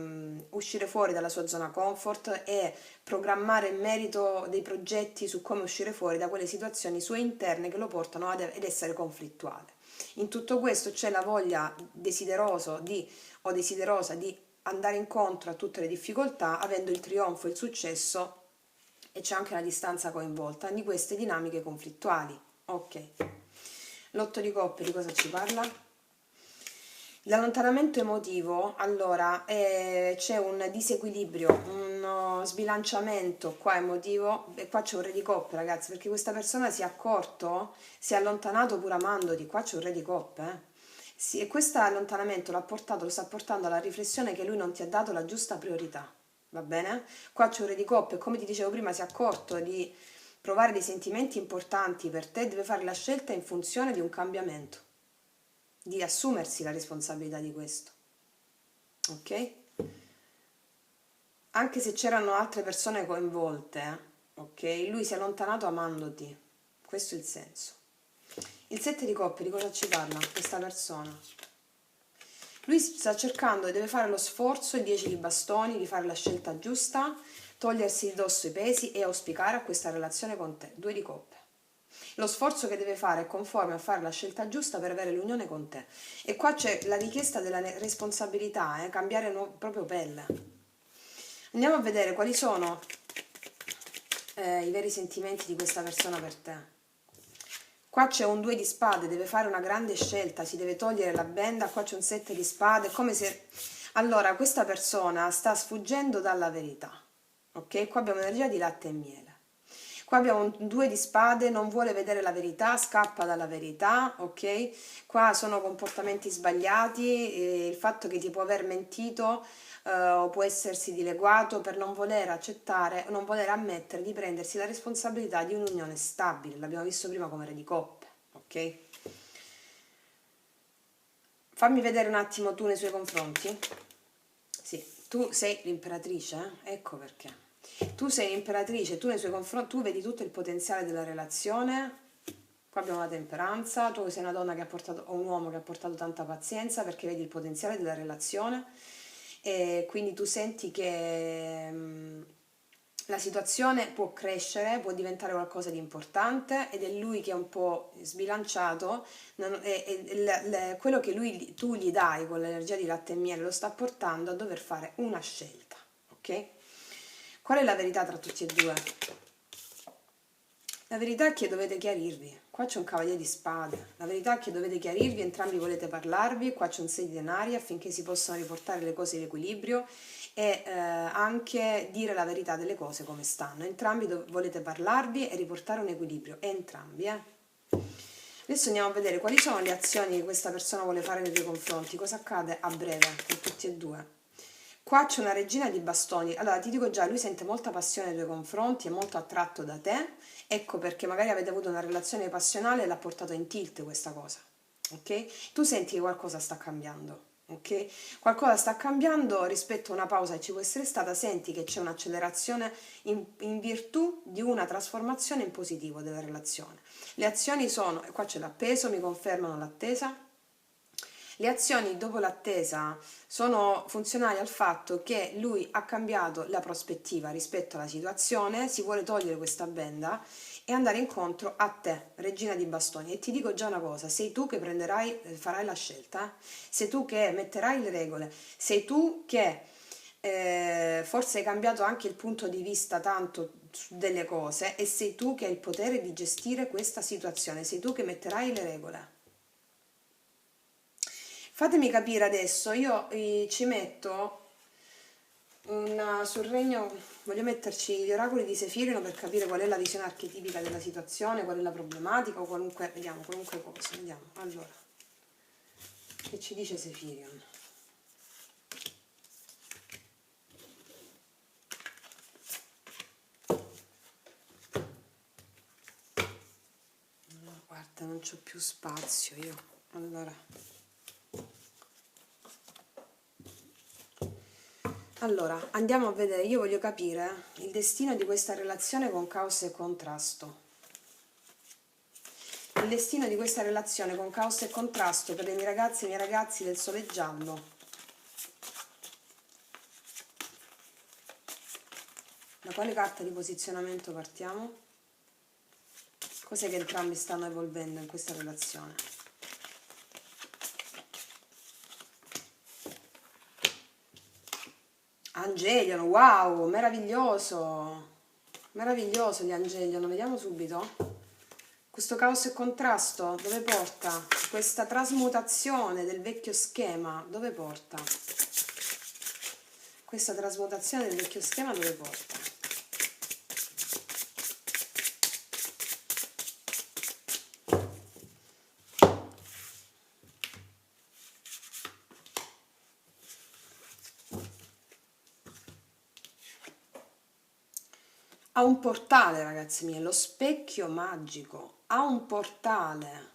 Speaker 1: uscire fuori dalla sua zona comfort e programmare in merito dei progetti su come uscire fuori da quelle situazioni sue interne che lo portano ad essere conflittuale. In tutto questo c'è la voglia desiderosa di andare incontro a tutte le difficoltà, avendo il trionfo e il successo, e c'è anche una distanza coinvolta di queste dinamiche conflittuali. Ok. L'8 di coppe di cosa ci parla? L'allontanamento emotivo, allora, c'è un disequilibrio, uno sbilanciamento qua emotivo, e qua c'è un re di coppe, ragazzi, perché questa persona si è accorto, si è allontanato pur amandoti, qua c'è un re di coppe, Sì, e questo allontanamento lo sta portando alla riflessione che lui non ti ha dato la giusta priorità, va bene? Qua c'è un re di coppe, come ti dicevo prima, si è accorto di provare dei sentimenti importanti per te, deve fare la scelta in funzione di un cambiamento, di assumersi la responsabilità di questo, ok? Anche se c'erano altre persone coinvolte, ok? Lui si è allontanato amandoti, questo è il senso. Il 7 di coppe di cosa ci parla questa persona? Lui sta cercando e deve fare lo sforzo, il 10 di bastoni, di fare la scelta giusta, togliersi di dosso i pesi e auspicare a questa relazione con te, 2 di coppe. Lo sforzo che deve fare è conforme a fare la scelta giusta per avere l'unione con te. E qua c'è la richiesta della responsabilità, cambiare proprio pelle. Andiamo a vedere quali sono i veri sentimenti di questa persona per te. Qua c'è un 2 di spade, deve fare una grande scelta, si deve togliere la benda, qua c'è un 7 di spade, come se... Allora, questa persona sta sfuggendo dalla verità, ok? Qua abbiamo energia di latte e miele. Qua abbiamo un 2 di spade, non vuole vedere la verità, scappa dalla verità, ok? Qua sono comportamenti sbagliati, il fatto che ti può aver mentito o può essersi dileguato per non voler accettare, non voler ammettere di prendersi la responsabilità di un'unione stabile. L'abbiamo visto prima come re di coppe, ok? Fammi vedere un attimo tu nei suoi confronti. Sì, tu sei l'imperatrice, ecco perché. Tu sei l'imperatrice, tu nei suoi confronti, tu vedi tutto il potenziale della relazione. Qua abbiamo la temperanza, tu sei una donna che ha portato, o un uomo che ha portato tanta pazienza perché vedi il potenziale della relazione e quindi tu senti che la situazione può crescere, può diventare qualcosa di importante ed è lui che è un po' sbilanciato, quello che tu gli dai con l'energia di latte e miele lo sta portando a dover fare una scelta, ok? Qual è la verità tra tutti e due? La verità è che dovete chiarirvi. Qua c'è un cavaliere di spade. La verità è che dovete chiarirvi, entrambi volete parlarvi. Qua c'è un 6 di denari affinché si possano riportare le cose in equilibrio e anche dire la verità delle cose come stanno. Entrambi volete parlarvi e riportare un equilibrio. Entrambi, Adesso andiamo a vedere quali sono le azioni che questa persona vuole fare nei tuoi confronti. Cosa accade a breve con tutti e due. Qua c'è una regina di bastoni, allora ti dico già, lui sente molta passione nei tuoi confronti, è molto attratto da te, ecco perché magari avete avuto una relazione passionale e l'ha portato in tilt questa cosa, ok? Tu senti che qualcosa sta cambiando, ok? Qualcosa sta cambiando rispetto a una pausa che ci può essere stata, senti che c'è un'accelerazione in virtù di una trasformazione in positivo della relazione. Le azioni sono, e qua c'è l'appeso, mi confermano l'attesa. Le azioni dopo l'attesa sono funzionali al fatto che lui ha cambiato la prospettiva rispetto alla situazione, si vuole togliere questa benda e andare incontro a te, regina di bastoni. E ti dico già una cosa, sei tu che prenderai, farai la scelta, sei tu che metterai le regole, sei tu che forse hai cambiato anche il punto di vista tanto su delle cose e sei tu che hai il potere di gestire questa situazione, sei tu che metterai le regole. Fatemi capire adesso, io ci metto sul regno, voglio metterci gli oracoli di Sefirino per capire qual è la visione archetipica della situazione, qual è la problematica o qualunque, vediamo, qualunque cosa, vediamo. Allora, che ci dice Sefirion? No, guarda, non c'ho più spazio io. Allora, andiamo a vedere, io voglio capire il destino di questa relazione con caos e contrasto. Il destino di questa relazione con caos e contrasto per le mie ragazze e i miei ragazzi del sole giallo. Da quale carta di posizionamento partiamo? Cos'è che entrambi stanno evolvendo in questa relazione? Angelion, wow, meraviglioso! Meraviglioso gli Angelion, vediamo subito. Questo caos e contrasto dove porta? Questa trasmutazione del vecchio schema dove porta? Questa trasmutazione del vecchio schema dove porta? Ha un portale, ragazzi miei, lo specchio magico, ha un portale.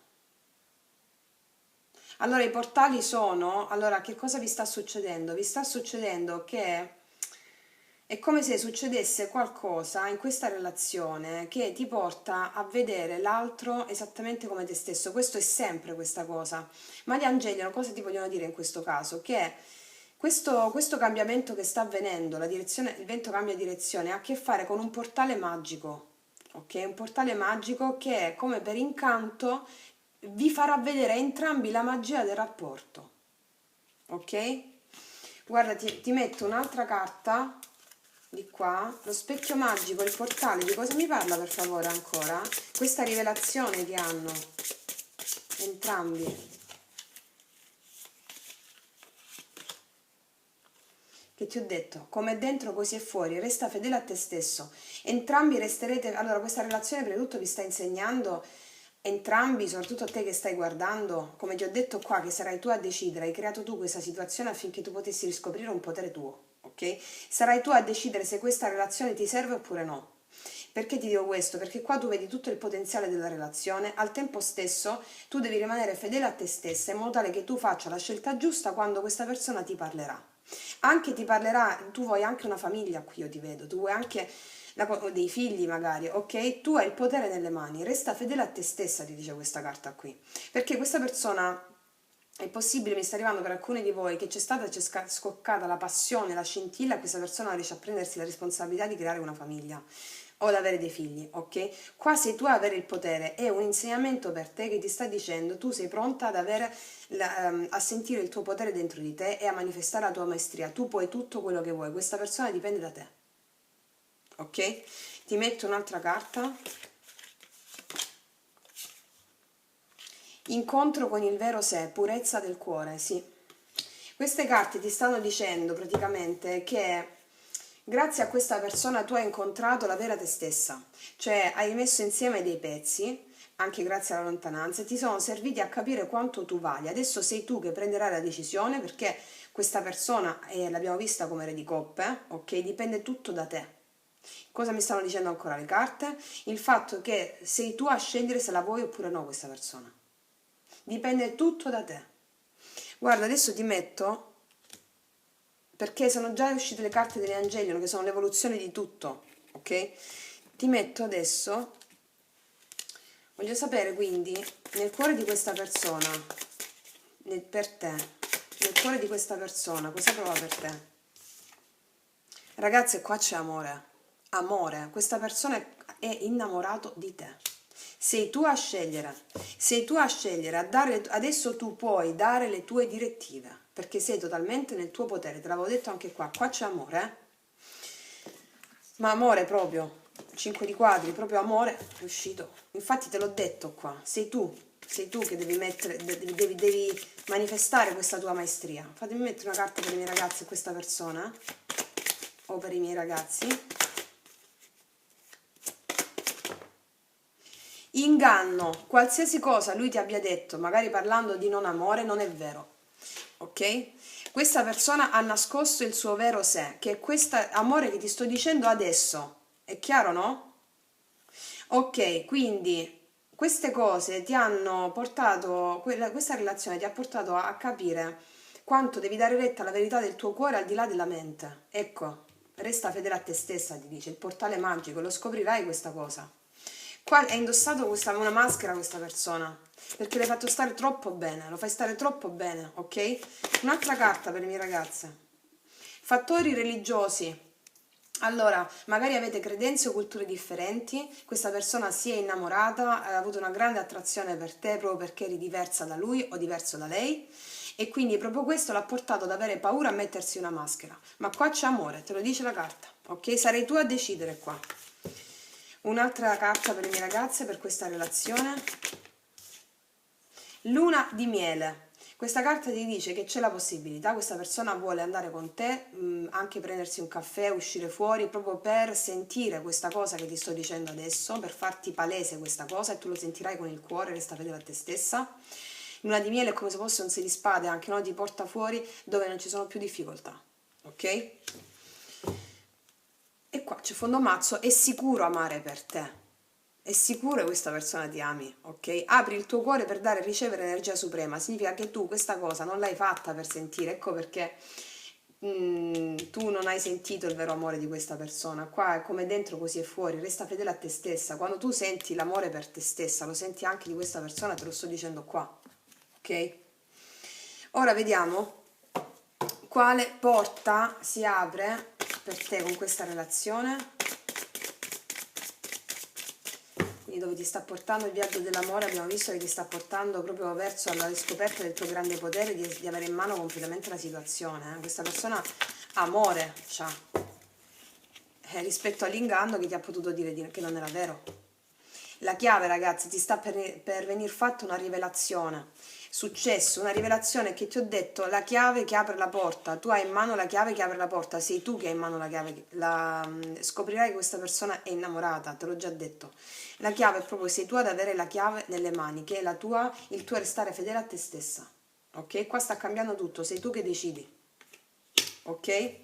Speaker 1: Allora, i portali sono, allora, che cosa vi sta succedendo? Vi sta succedendo che è come se succedesse qualcosa in questa relazione che ti porta a vedere l'altro esattamente come te stesso. Questo è sempre questa cosa. Ma gli angeli, cosa ti vogliono dire in questo caso? Che questo cambiamento che sta avvenendo, la direzione, il vento cambia direzione, ha a che fare con un portale magico. Ok? Un portale magico che, come per incanto, vi farà vedere a entrambi la magia del rapporto. Ok? Guarda, ti metto un'altra carta di qua, lo specchio magico, il portale, di cosa mi parla per favore ancora? Questa rivelazione che hanno entrambi. Che ti ho detto, come è dentro così è fuori, resta fedele a te stesso. Entrambi resterete, allora questa relazione prima di tutto vi sta insegnando, entrambi, soprattutto a te che stai guardando, come ti ho detto qua, che sarai tu a decidere, hai creato tu questa situazione affinché tu potessi riscoprire un potere tuo, ok? Sarai tu a decidere se questa relazione ti serve oppure no. Perché ti dico questo? Perché qua tu vedi tutto il potenziale della relazione, al tempo stesso tu devi rimanere fedele a te stessa in modo tale che tu faccia la scelta giusta quando questa persona ti parlerà. Anche ti parlerà, tu vuoi anche una famiglia qui, io ti vedo, tu vuoi anche dei figli magari, ok? Tu hai il potere nelle mani, resta fedele a te stessa, ti dice questa carta qui. Perché questa persona, è possibile, mi sta arrivando per alcuni di voi, che c'è scoccata la passione, la scintilla, e questa persona riesce a prendersi la responsabilità di creare una famiglia o ad avere dei figli, ok? Qua sei tu a avere il potere, è un insegnamento per te che ti sta dicendo tu sei pronta ad avere a sentire il tuo potere dentro di te e a manifestare la tua maestria, tu puoi tutto quello che vuoi, questa persona dipende da te, ok? Ti metto un'altra carta. Incontro con il vero sé, purezza del cuore, sì. Queste carte ti stanno dicendo praticamente che grazie a questa persona tu hai incontrato la vera te stessa, cioè hai messo insieme dei pezzi anche grazie alla lontananza, e ti sono serviti a capire quanto tu vali. Adesso sei tu che prenderai la decisione, perché questa persona, l'abbiamo vista come re di coppe, ok? Dipende tutto da te. Cosa mi stanno dicendo ancora le carte? Il fatto che sei tu a scegliere se la vuoi oppure no questa persona. Dipende tutto da te. Guarda, adesso ti metto, perché sono già uscite le carte degli angeli, che sono l'evoluzione di tutto, ok? Ti metto adesso, voglio sapere quindi, nel cuore di questa persona, per te, nel cuore di questa persona, cosa prova per te? Ragazze, qua c'è amore. Amore, questa persona è innamorato di te. Sei tu a scegliere, sei tu a scegliere, adesso tu puoi dare le tue direttive, perché sei totalmente nel tuo potere, te l'avevo detto anche qua c'è amore, ma amore proprio, 5 di quadri, proprio amore, è uscito, infatti te l'ho detto qua, sei tu che devi mettere, devi manifestare questa tua maestria. Fatemi mettere una carta per i miei ragazzi e questa persona, o per i miei ragazzi. Inganno, qualsiasi cosa lui ti abbia detto, magari parlando di non amore, non è vero, ok? Questa persona ha nascosto il suo vero sé, che è questo amore che ti sto dicendo adesso, è chiaro, no? Ok, quindi queste cose ti hanno portato, questa relazione ti ha portato a capire quanto devi dare retta alla verità del tuo cuore al di là della mente. Ecco, resta fedele a te stessa, ti dice il portale magico, lo scoprirai questa cosa. Qua è indossato una maschera questa persona, perché l'hai fatto stare troppo bene, lo fai stare troppo bene, ok? Un'altra carta per le mie ragazze. Fattori religiosi. Allora, magari avete credenze o culture differenti, questa persona si è innamorata, ha avuto una grande attrazione per te proprio perché eri diversa da lui o diverso da lei, e quindi proprio questo l'ha portato ad avere paura a mettersi una maschera. Ma qua c'è amore, te lo dice la carta, ok? Sarai tu a decidere qua. Un'altra carta per le mie ragazze per questa relazione. Luna di miele. Questa carta ti dice che c'è la possibilità, questa persona vuole andare con te, anche prendersi un caffè, uscire fuori, proprio per sentire questa cosa che ti sto dicendo adesso, per farti palese questa cosa, e tu lo sentirai con il cuore, resta fedele a te stessa. Luna di miele è come se fosse un 6 di spade, anche no, ti porta fuori dove non ci sono più difficoltà, ok? E qua c'è fondo mazzo, è sicuro amare per te, è sicuro che questa persona ti ami, ok? Apri il tuo cuore per dare e ricevere energia suprema, significa che tu questa cosa non l'hai fatta per sentire, ecco perché tu non hai sentito il vero amore di questa persona, qua è come dentro così è fuori, resta fedele a te stessa, quando tu senti l'amore per te stessa, lo senti anche di questa persona, te lo sto dicendo qua, ok? Ora vediamo quale porta si apre per te con questa relazione, quindi dove ti sta portando il viaggio dell'amore. Abbiamo visto che ti sta portando proprio verso la riscoperta del tuo grande potere di avere in mano completamente la situazione, eh. Questa persona amore c'ha, rispetto all'inganno che ti ha potuto dire che non era vero. La chiave, ragazzi, ti sta per venire fatta una rivelazione, successo, una rivelazione che ti ho detto, la chiave che apre la porta, tu hai in mano la chiave che apre la porta, sei tu che hai in mano la chiave, scoprirai che questa persona è innamorata, te l'ho già detto. La chiave è proprio, sei tu ad avere la chiave nelle mani, che è il tuo restare fedele a te stessa, ok? Qua sta cambiando tutto, sei tu che decidi, ok?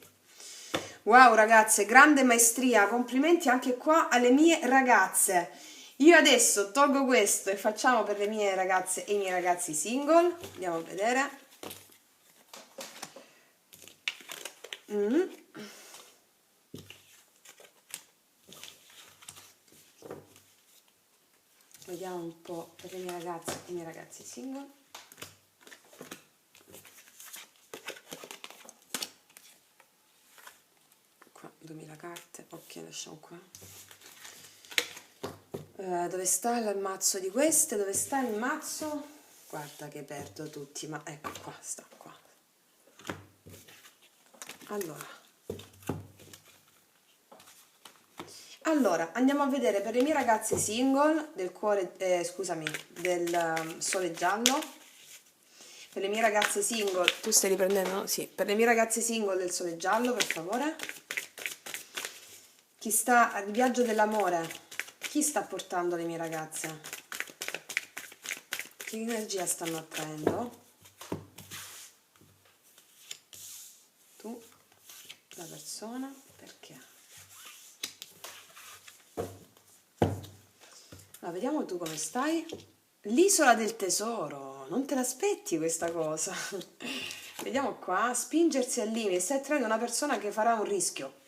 Speaker 1: Wow, ragazze, grande maestria, complimenti anche qua alle mie ragazze. Io adesso tolgo questo e facciamo per le mie ragazze e i miei ragazzi single. Andiamo a vedere. Vediamo un po' per le mie ragazze e i miei ragazzi single. Qua 2000 carte, ok, lasciamo qua. Dove sta il mazzo di queste? Dove sta il mazzo? Guarda che perdo tutti, ma ecco qua, sta qua. Allora, andiamo a vedere per le mie ragazze single del cuore, scusami, del sole giallo. Per le mie ragazze single, tu stai riprendendo? Sì, per le mie ragazze single del sole giallo, per favore. Chi sta al viaggio dell'amore? Chi sta portando le mie ragazze? che energia stanno attraendo? Tu, la persona, perché? Allora, vediamo tu come stai. L'isola del tesoro, non te l'aspetti questa cosa. Vediamo qua, spingersi al limite, stai attraendo una persona che farà un rischio.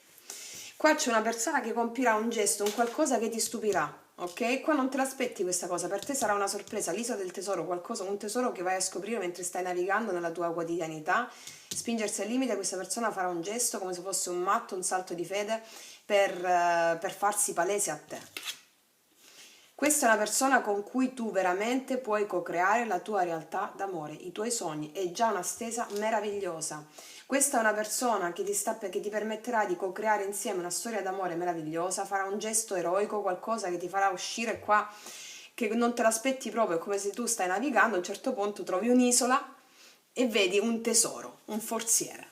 Speaker 1: Qua c'è una persona che compirà un gesto, un qualcosa che ti stupirà, ok? Qua non te l'aspetti questa cosa, per te sarà una sorpresa, l'isola del tesoro, qualcosa, un tesoro che vai a scoprire mentre stai navigando nella tua quotidianità. Spingersi al limite, questa persona farà un gesto come se fosse un matto, un salto di fede per farsi palese a te. Questa è una persona con cui tu veramente puoi co-creare la tua realtà d'amore, i tuoi sogni, è già una stesa meravigliosa. Questa è una persona che ti permetterà di co-creare insieme una storia d'amore meravigliosa, farà un gesto eroico, qualcosa che ti farà uscire qua, che non te l'aspetti proprio, è come se tu stai navigando, a un certo punto trovi un'isola e vedi un tesoro, un forziere.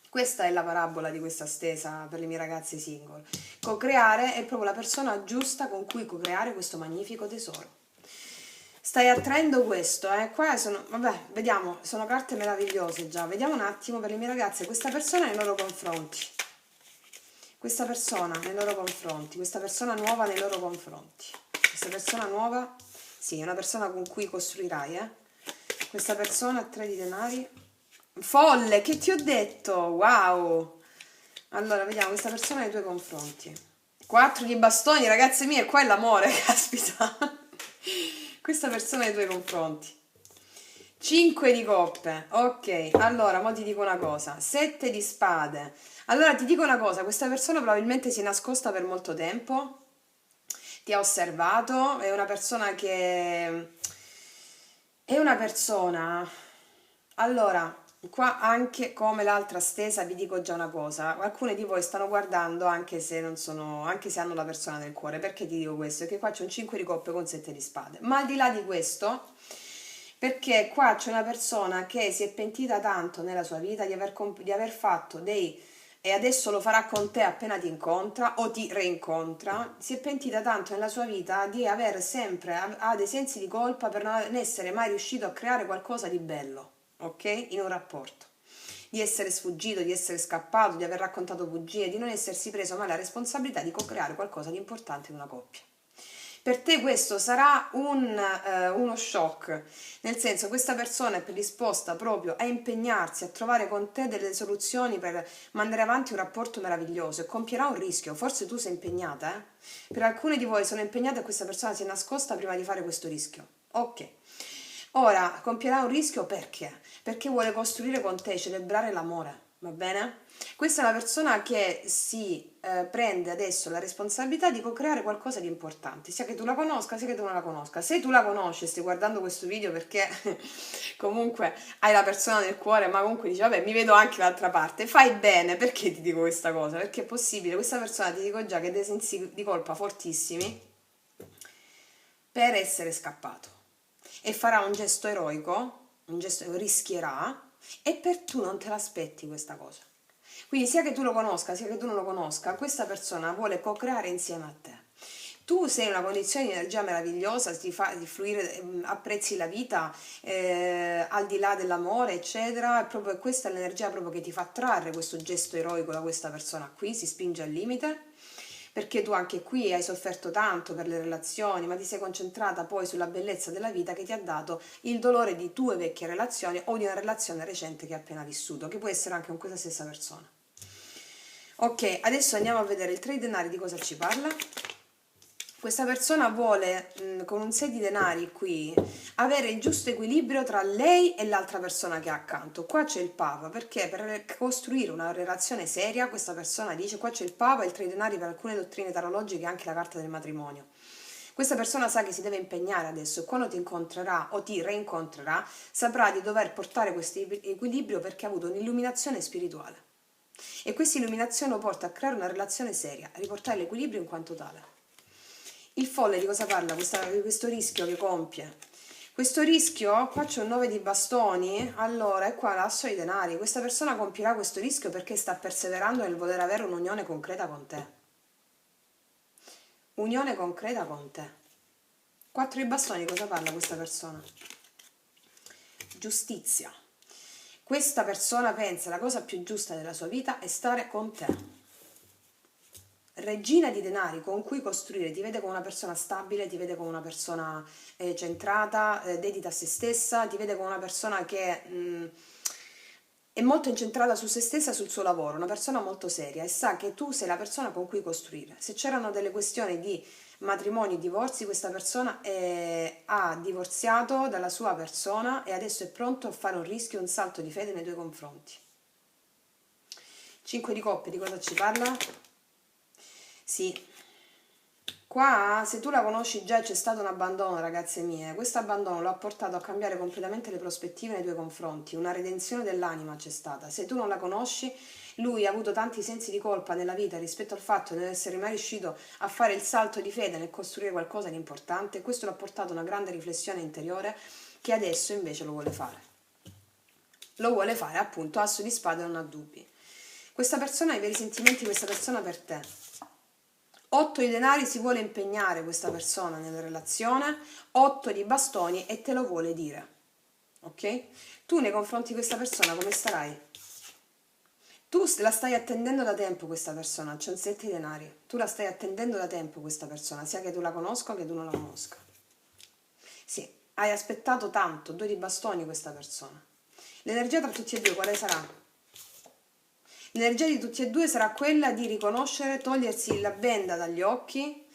Speaker 1: Questa è la parabola di questa stesa per le mie ragazze single. Co-creare è proprio la persona giusta con cui co-creare questo magnifico tesoro. Stai attraendo questo, qua sono, vabbè, vediamo, sono carte meravigliose già. Vediamo un attimo per le mie ragazze, questa persona nei loro confronti. Questa persona nei loro confronti, questa persona nuova nei loro confronti. Questa persona nuova, sì, è una persona con cui costruirai, Questa persona, 3 di denari. Folle, che ti ho detto? Wow! Allora, vediamo questa persona nei tuoi confronti. 4 di bastoni, ragazze mie, qua è l'amore, caspita. Questa persona nei tuoi confronti. 5 di coppe, ok, allora, mo ti dico una cosa. 7 di spade. Allora, ti dico una cosa, questa persona probabilmente si è nascosta per molto tempo, ti ha osservato, è una persona che... È una persona... Allora, qua anche come l'altra stesa vi dico già una cosa, alcune di voi stanno guardando anche se non sono, anche se hanno la persona nel cuore. Perché ti dico questo? Perché qua c'è un 5 di coppe con 7 di spade. Ma al di là di questo, perché qua c'è una persona che si è pentita tanto nella sua vita di aver fatto dei e adesso lo farà con te appena ti incontra o ti reincontra, si è pentita tanto nella sua vita di aver sempre ha dei sensi di colpa per non essere mai riuscito a creare qualcosa di bello, ok? In un rapporto. Di essere sfuggito, di essere scappato, di aver raccontato bugie, di non essersi preso mai la responsabilità di co-creare qualcosa di importante in una coppia. Per te questo sarà uno shock, nel senso questa persona è predisposta proprio a impegnarsi, a trovare con te delle soluzioni per mandare avanti un rapporto meraviglioso e compierà un rischio. Forse tu sei impegnata, Per alcune di voi sono impegnate e questa persona si è nascosta prima di fare questo rischio. Ok. Ora compierà un rischio perché? Perché vuole costruire con te, celebrare l'amore, va bene? Questa è una persona che si prende adesso la responsabilità di co-creare qualcosa di importante, sia che tu la conosca, sia che tu non la conosca. Se tu la conosci, stai guardando questo video perché comunque hai la persona nel cuore, ma comunque dici, vabbè, mi vedo anche l'altra parte, fai bene. Perché ti dico questa cosa? Perché è possibile, questa persona ti dico già che ha dei sensi di colpa fortissimi per essere scappato e farà un gesto eroico, un gesto rischierà e per tu non te l'aspetti questa cosa. Quindi sia che tu lo conosca, sia che tu non lo conosca, questa persona vuole co-creare insieme a te. Tu sei in una condizione di energia meravigliosa, ti fa di fluire, apprezzi la vita al di là dell'amore, eccetera. È proprio questa è l'energia proprio che ti fa trarre questo gesto eroico da questa persona qui, si spinge al limite. Perché tu anche qui hai sofferto tanto per le relazioni, ma ti sei concentrata poi sulla bellezza della vita che ti ha dato il dolore di tue vecchie relazioni o di una relazione recente che hai appena vissuto, che può essere anche con questa stessa persona. Ok, adesso andiamo a vedere il 3 di denari di cosa ci parla. Questa persona vuole, con un 6 di denari qui, avere il giusto equilibrio tra lei e l'altra persona che ha accanto. Qua c'è il Papa, perché per costruire una relazione seria, questa persona dice, qua c'è il Papa e il 3 di denari per alcune dottrine tarologiche e anche la carta del matrimonio. Questa persona sa che si deve impegnare adesso e quando ti incontrerà o ti reincontrerà, saprà di dover portare questo equilibrio perché ha avuto un'illuminazione spirituale. E questa illuminazione lo porta a creare una relazione seria, a riportare l'equilibrio in quanto tale. Il folle di cosa parla? Questo rischio che compie. Questo rischio, qua c'è un 9 di bastoni, allora è qua l'asso di denari. Questa persona compierà questo rischio perché sta perseverando nel voler avere un'unione concreta con te. Unione concreta con te. 4 di bastoni, cosa parla questa persona? Giustizia. Questa persona pensa la cosa più giusta della sua vita è stare con te. Regina di denari con cui costruire, ti vede come una persona stabile, ti vede come una persona centrata, dedita a se stessa, ti vede come una persona che è molto incentrata su se stessa e sul suo lavoro, una persona molto seria e sa che tu sei la persona con cui costruire. Se c'erano delle questioni di matrimoni, divorzi, questa persona ha divorziato dalla sua persona e adesso è pronto a fare un rischio, un salto di fede nei tuoi confronti. 5 di coppe, di cosa ci parla? Sì, qua se tu la conosci già c'è stato un abbandono, ragazze mie. Questo abbandono lo ha portato a cambiare completamente le prospettive nei tuoi confronti, una redenzione dell'anima c'è stata. Se tu non la conosci, lui ha avuto tanti sensi di colpa nella vita rispetto al fatto di non essere mai riuscito a fare il salto di fede nel costruire qualcosa di importante. Questo l'ha portato a una grande riflessione interiore che adesso invece lo vuole fare. Lo vuole fare appunto, asso di spade, non ha dubbi. Questa persona ha i veri sentimenti di questa persona per te. 8 di denari, si vuole impegnare questa persona nella relazione, 8 di bastoni e te lo vuole dire, ok? Tu nei confronti di questa persona come starai? Tu la stai attendendo da tempo questa persona, c'è un 7 di denari, tu la stai attendendo da tempo questa persona, sia che tu la conosca che tu non la conosca. Sì, hai aspettato tanto, 2 di bastoni questa persona. L'energia tra tutti e due quale sarà? L'energia di tutti e due sarà quella di riconoscere, togliersi la benda dagli occhi,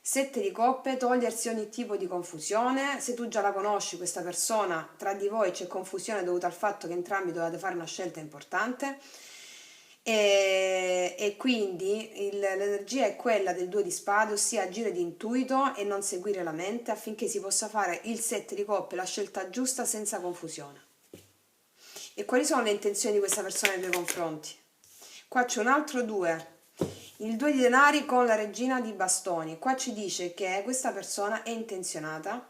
Speaker 1: 7 di coppe, togliersi ogni tipo di confusione. Se tu già la conosci questa persona, tra di voi c'è confusione dovuta al fatto che entrambi dovete fare una scelta importante e quindi l'energia è quella del 2 di spade, ossia agire di intuito e non seguire la mente affinché si possa fare il 7 di coppe, la scelta giusta senza confusione. E quali sono le intenzioni di questa persona nei tuoi confronti? Qua c'è un altro 2, il 2 di denari con la regina di bastoni. Qua ci dice che questa persona è intenzionata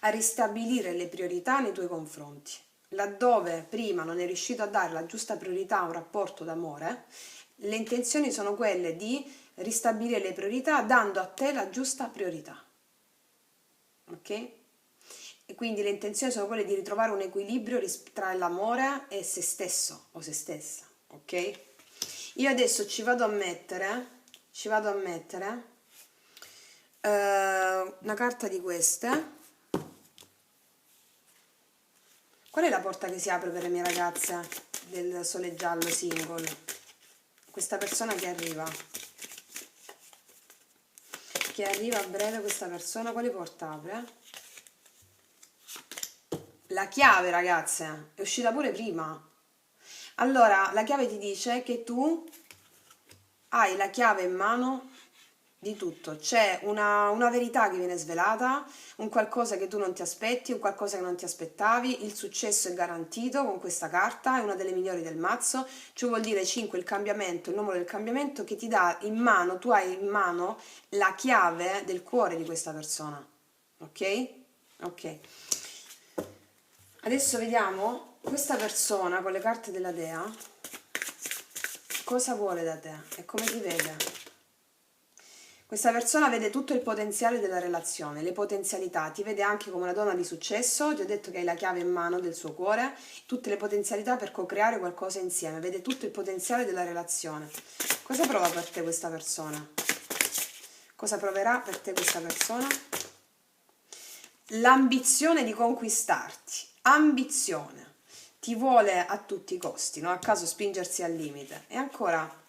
Speaker 1: a ristabilire le priorità nei tuoi confronti. Laddove prima non è riuscito a dare la giusta priorità a un rapporto d'amore, le intenzioni sono quelle di ristabilire le priorità dando a te la giusta priorità. Ok? E quindi le intenzioni sono quelle di ritrovare un equilibrio tra l'amore e se stesso o se stessa. Ok? Io adesso ci vado a mettere una carta di queste. Qual è la porta che si apre per le mie ragazze del sole giallo single? Questa persona che arriva a breve, questa persona quale porta apre? La chiave, ragazze, è uscita pure prima. Allora, la chiave ti dice che tu hai la chiave in mano di tutto. C'è una verità che viene svelata, un qualcosa che tu non ti aspetti, un qualcosa che non ti aspettavi. Il successo è garantito con questa carta, è una delle migliori del mazzo. Ciò vuol dire 5, il cambiamento, il numero del cambiamento che ti dà in mano, tu hai in mano la chiave del cuore di questa persona. Ok? Ok. Adesso vediamo questa persona con le carte della Dea cosa vuole da te e come ti vede. Questa persona vede tutto il potenziale della relazione, le potenzialità, ti vede anche come una donna di successo, ti ho detto che hai la chiave in mano del suo cuore, tutte le potenzialità per co-creare qualcosa insieme, vede tutto il potenziale della relazione. Cosa prova per te questa persona? Cosa proverà per te questa persona? L'ambizione di conquistarti, ambizione, ti vuole a tutti i costi, non a caso spingersi al limite. E ancora,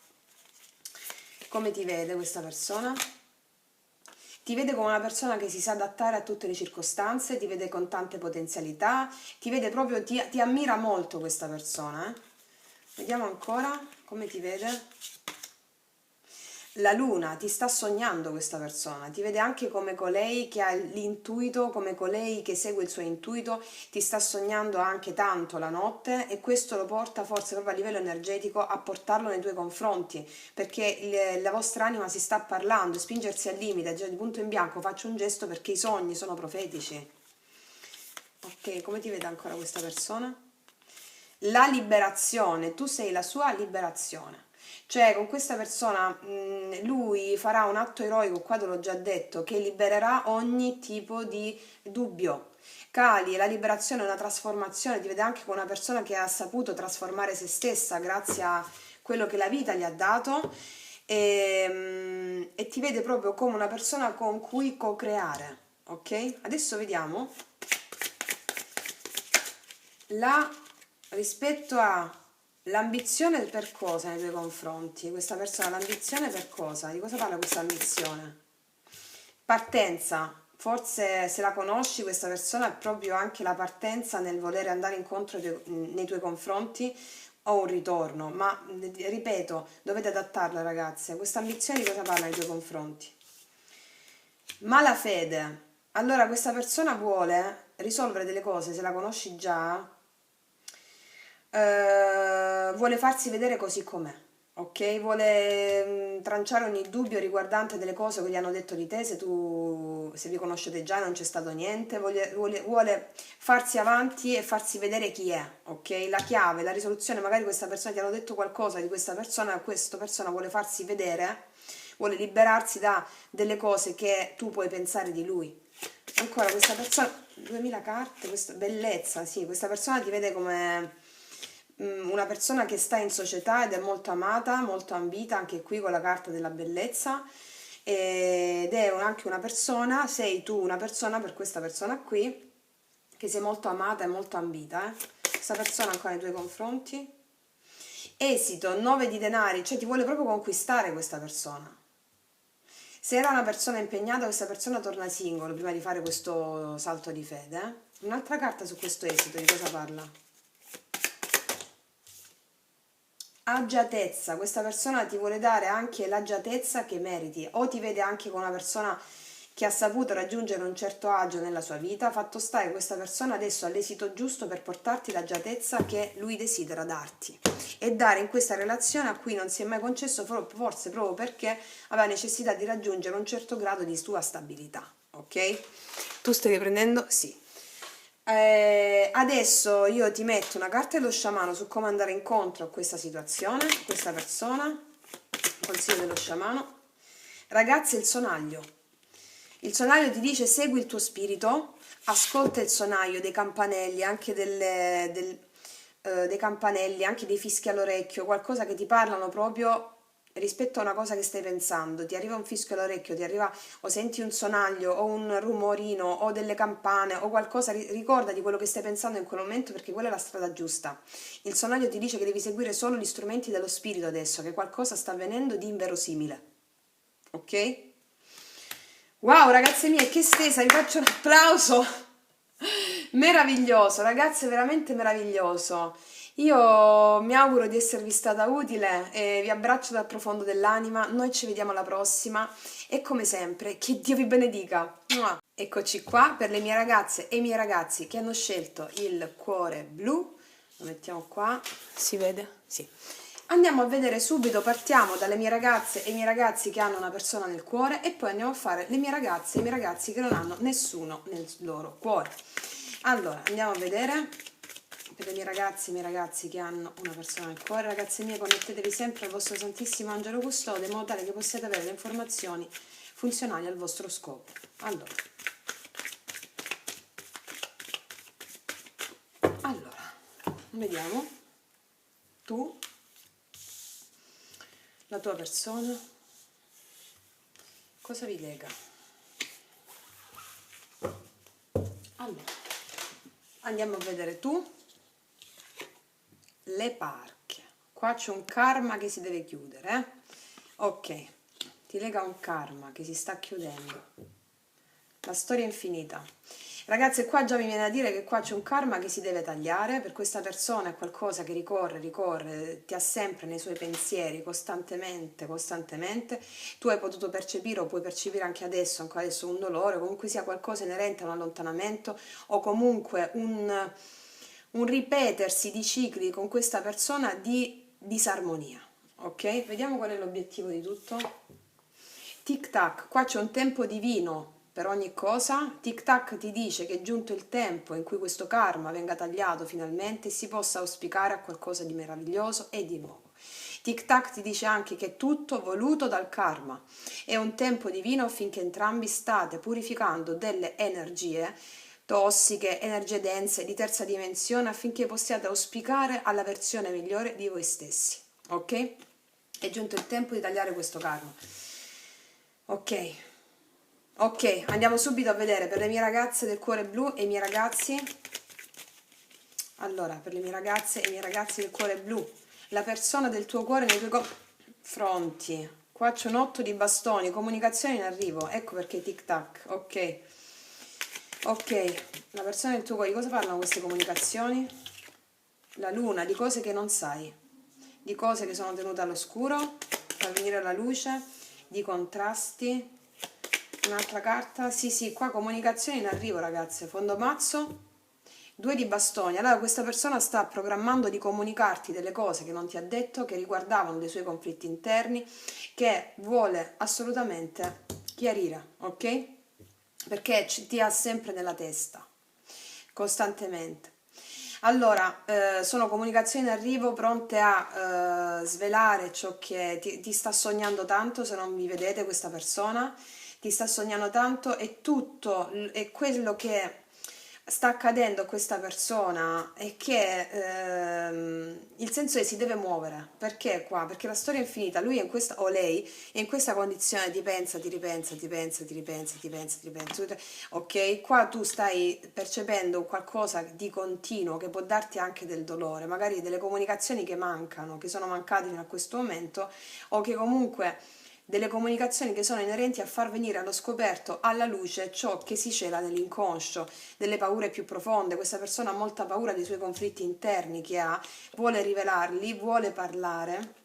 Speaker 1: come ti vede questa persona? Ti vede come una persona che si sa adattare a tutte le circostanze, ti vede con tante potenzialità, ti vede proprio, ti ammira molto questa persona. Vediamo ancora come ti vede. La luna, ti sta sognando questa persona, ti vede anche come colei che ha l'intuito, come colei che segue il suo intuito, ti sta sognando anche tanto la notte e questo lo porta forse proprio a livello energetico a portarlo nei tuoi confronti, perché la vostra anima si sta parlando, spingersi al limite, già di punto in bianco faccio un gesto perché i sogni sono profetici. Ok, come ti vede ancora questa persona? La liberazione, tu sei la sua liberazione. Cioè, con questa persona lui farà un atto eroico, qua te l'ho già detto, che libererà ogni tipo di dubbio. Cali, la liberazione è una trasformazione, ti vede anche con una persona che ha saputo trasformare se stessa grazie a quello che la vita gli ha dato e ti vede proprio come una persona con cui co-creare, ok? Adesso vediamo la, rispetto a l'ambizione per cosa nei tuoi confronti? Questa persona, l'ambizione per cosa? Di cosa parla questa ambizione? Partenza, forse se la conosci questa persona è proprio anche la partenza nel volere andare incontro nei tuoi confronti o un ritorno, ma ripeto, dovete adattarla ragazze, questa ambizione di cosa parla nei tuoi confronti? Malafede, allora questa persona vuole risolvere delle cose, se la conosci già, vuole farsi vedere così com'è, ok? Vuole tranciare ogni dubbio riguardante delle cose che gli hanno detto di te, se vi conoscete già e non c'è stato niente, vuole farsi avanti e farsi vedere chi è, ok? La chiave, la risoluzione, magari questa persona ti hanno detto qualcosa di questa persona vuole farsi vedere, vuole liberarsi da delle cose che tu puoi pensare di lui. Ancora questa persona, 2000 carte, questa bellezza, sì, questa persona ti vede come una persona che sta in società ed è molto amata, molto ambita, anche qui con la carta della bellezza, ed è anche una persona, sei tu una persona per questa persona qui, che sei molto amata e molto ambita, eh? Questa persona ancora nei tuoi confronti. Esito, 9 di denari, cioè ti vuole proprio conquistare questa persona. Se era una persona impegnata, questa persona torna singolo prima di fare questo salto di fede. Un'altra carta su questo esito, di cosa parla? Agiatezza, questa persona ti vuole dare anche l'agiatezza che meriti, o ti vede anche come una persona che ha saputo raggiungere un certo agio nella sua vita, fatto sta che questa persona adesso ha l'esito giusto per portarti l'agiatezza che lui desidera darti e dare in questa relazione a cui non si è mai concesso, forse proprio perché aveva necessità di raggiungere un certo grado di tua stabilità, ok? Tu stai riprendendo? Sì. Adesso io ti metto una carta dello sciamano su come andare incontro a questa situazione, a questa persona, consiglio dello sciamano. Ragazzi, il sonaglio. Il sonaglio ti dice segui il tuo spirito, ascolta il sonaglio dei campanelli, anche dei campanelli, anche dei fischi all'orecchio, qualcosa che ti parlano proprio rispetto a una cosa che stai pensando. Ti arriva un fischio all'orecchio, ti arriva o senti un sonaglio o un rumorino o delle campane o qualcosa, ricorda di quello che stai pensando in quel momento perché quella è la strada giusta. Il sonaglio ti dice che devi seguire solo gli strumenti dello spirito adesso, che qualcosa sta avvenendo di inverosimile. Ok? Wow, ragazze mie, che stesa, vi faccio un applauso. Meraviglioso, ragazze, veramente meraviglioso. Io mi auguro di esservi stata utile e vi abbraccio dal profondo dell'anima. Noi ci vediamo alla prossima e come sempre, che Dio vi benedica. Mua. Eccoci qua per le mie ragazze e i miei ragazzi che hanno scelto il cuore blu. Lo mettiamo qua, si vede? Sì. Andiamo a vedere subito, partiamo dalle mie ragazze e i miei ragazzi che hanno una persona nel cuore e poi andiamo a fare le mie ragazze e i miei ragazzi che non hanno nessuno nel loro cuore. Allora, andiamo a vedere per le mie ragazze e i miei ragazzi che hanno una persona nel cuore. Ragazze mie, connettetevi sempre al vostro Santissimo Angelo Custode in modo tale che possiate avere le informazioni funzionali al vostro scopo. Allora, vediamo. Tu, la tua persona, cosa vi lega? Allora, andiamo a vedere tu, le parche. Qua c'è un karma che si deve chiudere, eh? Ok, ti lega un karma che si sta chiudendo. La storia è infinita. Ragazzi, qua già mi viene a dire che qua c'è un karma che si deve tagliare, per questa persona è qualcosa che ricorre, ti ha sempre nei suoi pensieri, costantemente. Tu hai potuto percepire o puoi percepire anche ancora adesso un dolore, comunque sia qualcosa inerente a un allontanamento o comunque un ripetersi di cicli con questa persona di disarmonia. Ok? Vediamo qual è l'obiettivo di tutto. Tic tac, qua c'è un tempo divino per ogni cosa. Tic tac ti dice che è giunto il tempo in cui questo karma venga tagliato finalmente e si possa auspicare a qualcosa di meraviglioso e di nuovo. Tic Tac ti dice anche che è tutto voluto dal karma. È un tempo divino affinché entrambi state purificando delle energie tossiche, energie dense di terza dimensione affinché possiate auspicare alla versione migliore di voi stessi. Ok? È giunto il tempo di tagliare questo karma. Ok. Ok, andiamo subito a vedere per le mie ragazze del cuore blu e i miei ragazzi. Allora, per le mie ragazze e i miei ragazzi del cuore blu, la persona del tuo cuore nei tuoi confronti. Qua c'è un 8 di bastoni, comunicazione in arrivo. Ecco perché tic tac. Ok. Ok, la persona del tuo cuore, di cosa parlano queste comunicazioni? La luna, di cose che non sai, di cose che sono tenute all'oscuro, far venire alla luce, di contrasti. Un'altra carta, sì, qua comunicazione in arrivo, ragazze. Fondo mazzo, 2 di bastoni. Allora questa persona sta programmando di comunicarti delle cose che non ti ha detto, che riguardavano dei suoi conflitti interni, che vuole assolutamente chiarire, ok? Perché ti ha sempre nella testa, costantemente. Allora, sono comunicazioni in arrivo pronte a svelare ciò che ti sta sognando tanto, se non mi vedete questa persona, ti sta sognando tanto e tutto è quello che sta accadendo a questa persona è che il senso è si deve muovere. Perché qua? Perché la storia è infinita, lui è in questa, o lei è in questa condizione di pensa, ti ripensa, ti pensa, ti ripensa, ti pensa, ti pensa, ok? Qua tu stai percependo qualcosa di continuo che può darti anche del dolore, magari delle comunicazioni che mancano, che sono mancate fino a questo momento, o che comunque delle comunicazioni che sono inerenti a far venire allo scoperto, alla luce, ciò che si cela nell'inconscio, delle paure più profonde. Questa persona ha molta paura dei suoi conflitti interni che ha, vuole rivelarli, vuole parlare.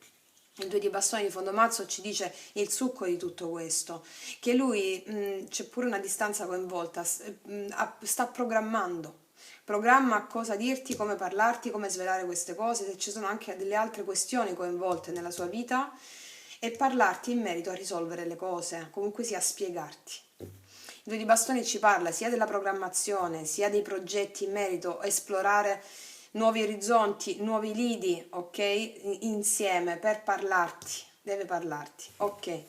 Speaker 1: Il 2 di bastoni di fondo mazzo ci dice il succo di tutto questo, che lui, c'è pure una distanza coinvolta, sta programma cosa dirti, come parlarti, come svelare queste cose, se ci sono anche delle altre questioni coinvolte nella sua vita e parlarti in merito a risolvere le cose, comunque sia a spiegarti. Il 2 di bastoni ci parla sia della programmazione, sia dei progetti in merito a esplorare nuovi orizzonti, nuovi lidi, ok? Insieme per parlarti, deve parlarti, ok.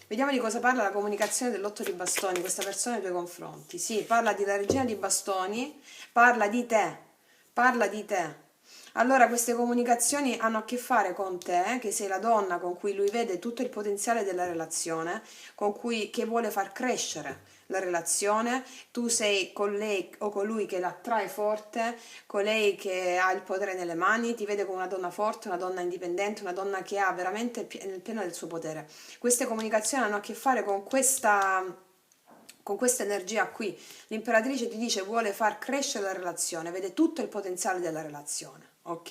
Speaker 1: Vediamo di cosa parla la comunicazione dell'8 di bastoni, questa persona nei tuoi confronti. Sì, parla della regina di bastoni, parla di te, parla di te. Allora queste comunicazioni hanno a che fare con te, che sei la donna con cui lui vede tutto il potenziale della relazione, che vuole far crescere la relazione, tu sei con lei o colui che l'attrae forte, colei che ha il potere nelle mani, ti vede come una donna forte, una donna indipendente, una donna che ha veramente il pieno del suo potere. Queste comunicazioni hanno a che fare con questa energia qui. L'imperatrice ti dice vuole far crescere la relazione, vede tutto il potenziale della relazione, ok?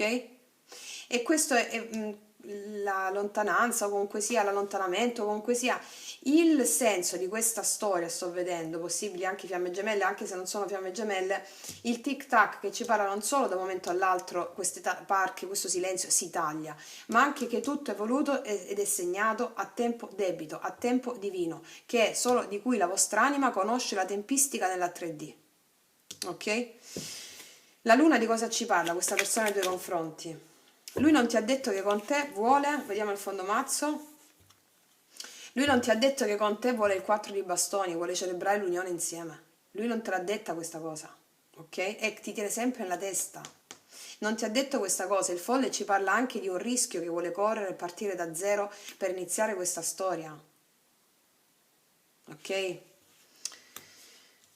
Speaker 1: E questo è la lontananza, o comunque sia l'allontanamento, o comunque sia il senso di questa storia, sto vedendo, possibili anche fiamme gemelle, anche se non sono fiamme gemelle, il tic tac che ci parla non solo da un momento all'altro, queste parche, questo silenzio si taglia, ma anche che tutto è voluto ed è segnato a tempo debito, a tempo divino, che è solo di cui la vostra anima conosce la tempistica nella 3D. Ok? La luna di cosa ci parla, questa persona nei tuoi confronti? Lui non ti ha detto che con te vuole, vediamo il fondo mazzo, lui non ti ha detto che con te vuole il 4 di bastoni, vuole celebrare l'unione insieme. Lui non te l'ha detta questa cosa, ok? E ti tiene sempre nella testa. Non ti ha detto questa cosa, il folle ci parla anche di un rischio che vuole correre e partire da zero per iniziare questa storia. Ok?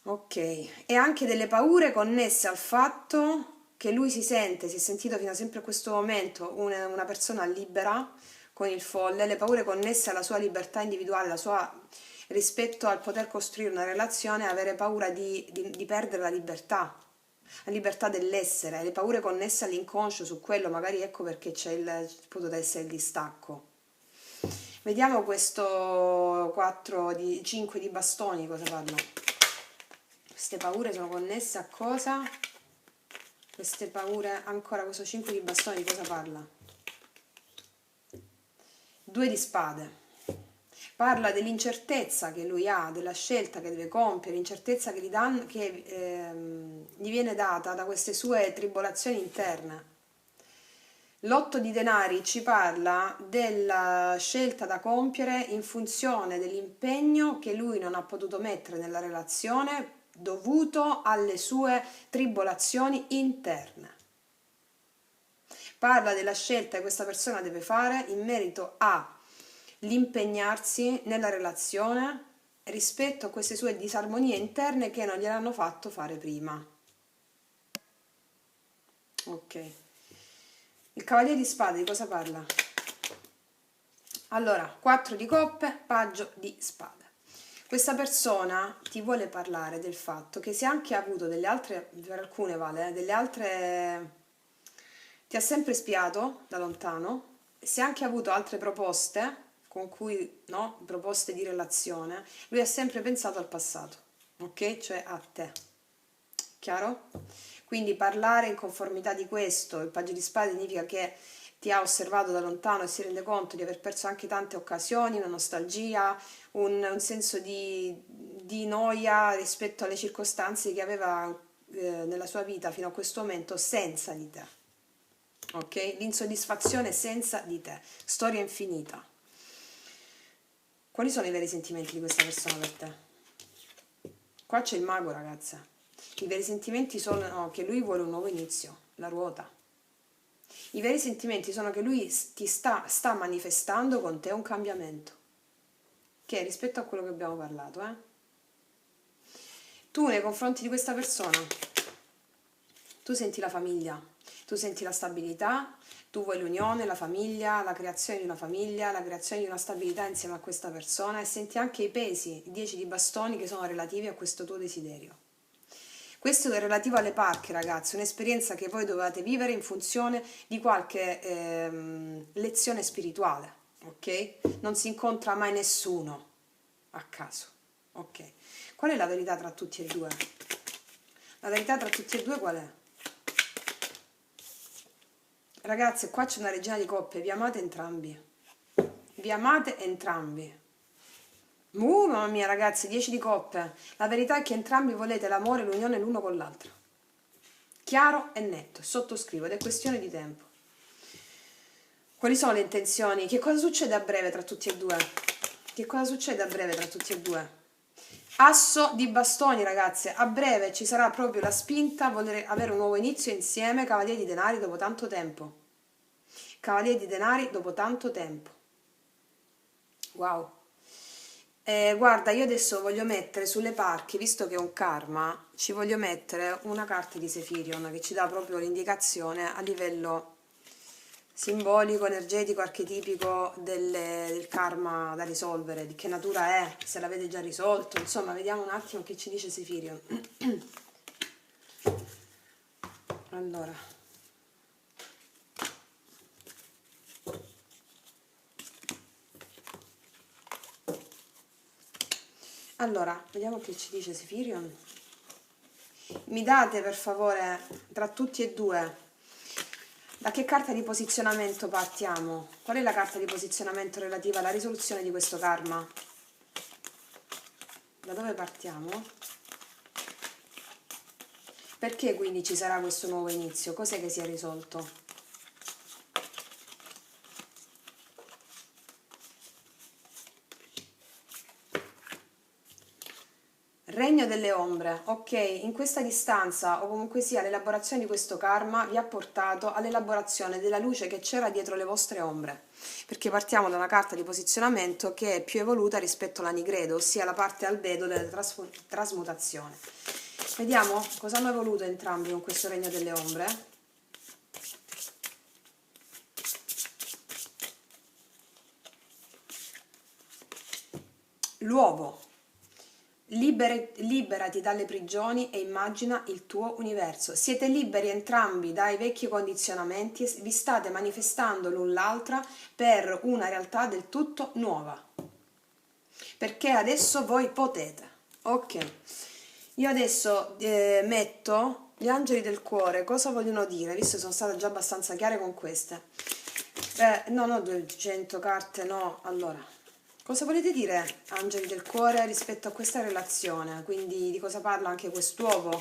Speaker 1: Ok. E anche delle paure connesse al fatto che lui si è sentito fino a sempre a questo momento una persona libera con il folle, le paure connesse alla sua libertà individuale, rispetto al poter costruire una relazione, avere paura di perdere la libertà dell'essere, le paure connesse all'inconscio su quello, magari ecco perché potrebbe essere il distacco. Vediamo questo 5 di bastoni cosa parla. Queste paure sono connesse a cosa? Queste paure, ancora questo 5 di bastoni di cosa parla? 2 di spade. Parla dell'incertezza che lui ha, della scelta che deve compiere, l'incertezza che gli viene data da queste sue tribolazioni interne. L'otto di denari ci parla della scelta da compiere in funzione dell'impegno che lui non ha potuto mettere nella relazione dovuto alle sue tribolazioni interne. Parla della scelta che questa persona deve fare in merito all'impegnarsi nella relazione rispetto a queste sue disarmonie interne che non gliel'hanno fatto fare prima. Ok. Il Cavaliere di Spade di cosa parla? Allora, 4 di coppe, paggio di spade. Questa persona ti vuole parlare del fatto che se anche ha avuto delle altre, per alcune vale, delle altre, ti ha sempre spiato da lontano, se anche ha avuto altre proposte con cui, no, proposte di relazione, lui ha sempre pensato al passato, ok? Cioè a te. Chiaro? Quindi parlare in conformità di questo, il paggio di spade significa che ti ha osservato da lontano e si rende conto di aver perso anche tante occasioni, una nostalgia, un senso di noia rispetto alle circostanze che aveva nella sua vita fino a questo momento senza di te. Ok? L'insoddisfazione senza di te. Storia infinita. Quali sono i veri sentimenti di questa persona per te? Qua c'è il mago, ragazza. I veri sentimenti sono che lui vuole un nuovo inizio, la ruota. I veri sentimenti sono che lui ti sta manifestando con te un cambiamento, che è rispetto a quello che abbiamo parlato. Tu nei confronti di questa persona, tu senti la famiglia, tu senti la stabilità, tu vuoi l'unione, la famiglia, la creazione di una famiglia, la creazione di una stabilità insieme a questa persona e senti anche i pesi, i 10 di bastoni che sono relativi a questo tuo desiderio. Questo è relativo alle parche, ragazzi, un'esperienza che voi dovete vivere in funzione di qualche lezione spirituale, ok? Non si incontra mai nessuno a caso, ok? Qual è la verità tra tutti e due? La verità tra tutti e due qual è? Ragazzi, qua c'è una regina di coppe, vi amate entrambi. Vi amate entrambi. Mamma mia, ragazzi, 10 di coppe. La verità è che entrambi volete l'amore e l'unione l'uno con l'altro. Chiaro e netto, sottoscrivo ed è questione di tempo. Quali sono le intenzioni? Che cosa succede a breve tra tutti e due? Che cosa succede a breve tra tutti e due? Asso di bastoni, ragazze. A breve ci sarà proprio la spinta a voler avere un nuovo inizio insieme, Cavaliere di Denari dopo tanto tempo. Cavaliere di Denari dopo tanto tempo. Wow. Guarda, io adesso voglio mettere sulle parche, visto che è un karma, ci voglio mettere una carta di Sefirion che ci dà proprio l'indicazione a livello simbolico, energetico, archetipico del karma da risolvere, di che natura è, se l'avete già risolto, insomma, vediamo un attimo che ci dice Sefirion. Allora. Allora, vediamo che ci dice Sefirion. Mi date per favore, tra tutti e due, da che carta di posizionamento partiamo? Qual è la carta di posizionamento relativa alla risoluzione di questo karma? Da dove partiamo? Perché quindi ci sarà questo nuovo inizio? Cos'è che si è risolto? Regno delle ombre, ok, in questa distanza o comunque sia l'elaborazione di questo karma vi ha portato all'elaborazione della luce che c'era dietro le vostre ombre, perché partiamo da una carta di posizionamento che è più evoluta rispetto all'anigredo, ossia la parte albedo della trasmutazione. Vediamo cosa hanno evoluto entrambi con questo regno delle ombre. L'uovo. Liberati dalle prigioni e immagina il tuo universo. Siete liberi entrambi dai vecchi condizionamenti e vi state manifestando l'un l'altra per una realtà del tutto nuova. Perché adesso voi potete. Ok, io adesso metto gli angeli del cuore. Cosa vogliono dire? Visto che sono state già abbastanza chiare con queste. No, 200 carte, no. Allora. Cosa volete dire, angeli del cuore, rispetto a questa relazione? Quindi di cosa parla anche quest'uovo?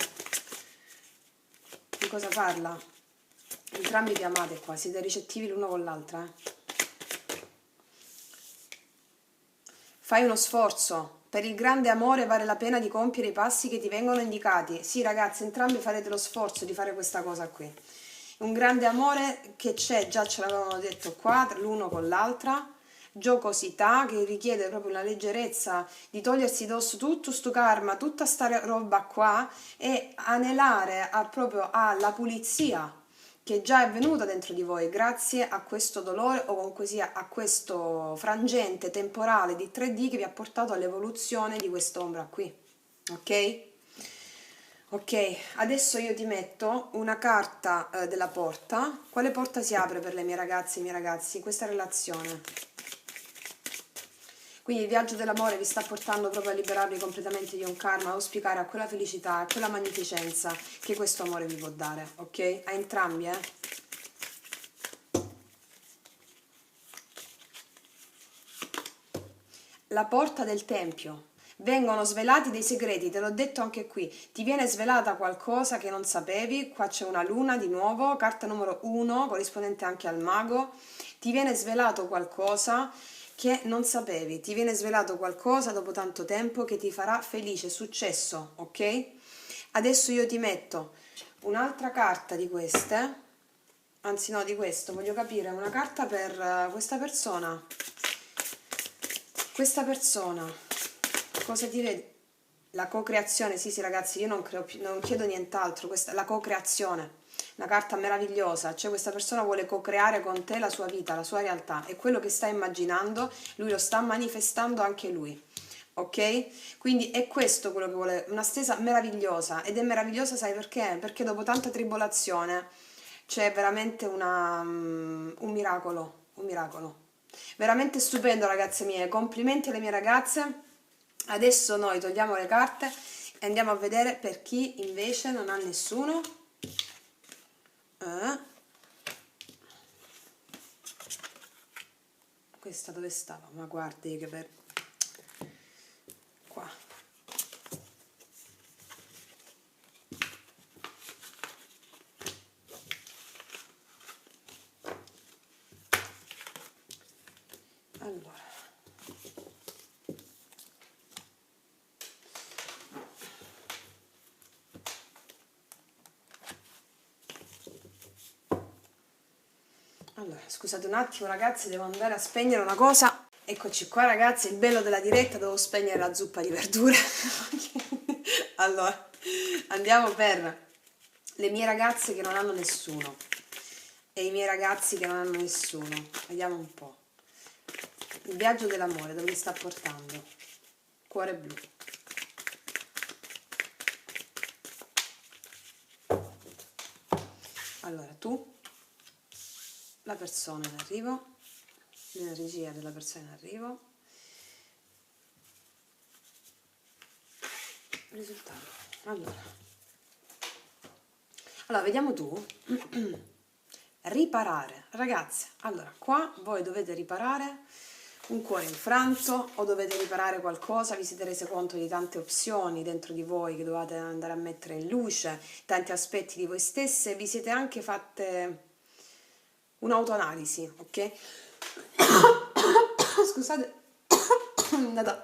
Speaker 1: Di cosa parla? Entrambi vi amate qua, siete ricettivi l'uno con l'altra, Fai uno sforzo. Per il grande amore vale la pena di compiere i passi che ti vengono indicati. Sì, ragazzi, entrambi farete lo sforzo di fare questa cosa qui. Un grande amore che c'è, già ce l'avevamo detto qua, l'uno con l'altra. Giocosità che richiede proprio una leggerezza di togliersi dosso tutto sto karma, tutta sta roba qua e anelare proprio alla pulizia che già è venuta dentro di voi grazie a questo dolore o comunque sia a questo frangente temporale di 3D che vi ha portato all'evoluzione di quest'ombra qui. Ok? Ok, adesso io ti metto una carta della porta. Quale porta si apre per le mie ragazze e i miei ragazzi? Questa relazione. Quindi il viaggio dell'amore vi sta portando proprio a liberarvi completamente di un karma, a auspicare a quella felicità, a quella magnificenza che questo amore vi può dare, ok? A entrambi, La porta del tempio. Vengono svelati dei segreti, te l'ho detto anche qui. Ti viene svelata qualcosa che non sapevi. Qua c'è una luna di nuovo, carta numero 1, corrispondente anche al mago. Ti viene svelato qualcosa che non sapevi. Ti viene svelato qualcosa dopo tanto tempo che ti farà felice, successo, ok? Adesso io ti metto un'altra carta di queste. Anzi no, di questo, voglio capire, una carta per questa persona. Questa persona, cosa ti vede? La co-creazione, sì sì ragazzi, io non chiedo nient'altro, questa, la co-creazione, una carta meravigliosa, cioè questa persona vuole co-creare con te la sua vita, la sua realtà e quello che sta immaginando, lui lo sta manifestando anche lui, ok? Quindi è questo quello che vuole, una stesa meravigliosa ed è meravigliosa, sai perché? Perché dopo tanta tribolazione c'è veramente un miracolo, un miracolo. Veramente stupendo, ragazze mie. Complimenti alle mie ragazze. Adesso noi togliamo le carte e andiamo a vedere per chi invece non ha nessuno. Questa dove stava? Ma guardi che per... Qua. Allora. Allora, scusate un attimo ragazzi, devo andare a spegnere una cosa. Eccoci qua ragazzi, il bello della diretta, devo spegnere la zuppa di verdure. Allora, andiamo per le mie ragazze che non hanno nessuno e i miei ragazzi che non hanno nessuno. Vediamo un po'. Il viaggio dell'amore, dove mi sta portando? Cuore blu. Allora, tu, la persona in arrivo, l'energia della persona in arrivo, risultato. Allora vediamo tu. Riparare. Ragazze, allora, qua voi dovete riparare un cuore infranto o dovete riparare qualcosa, vi siete rese conto di tante opzioni dentro di voi che dovete andare a mettere in luce, tanti aspetti di voi stesse, vi siete anche fatte un'autoanalisi, ok? Scusate, la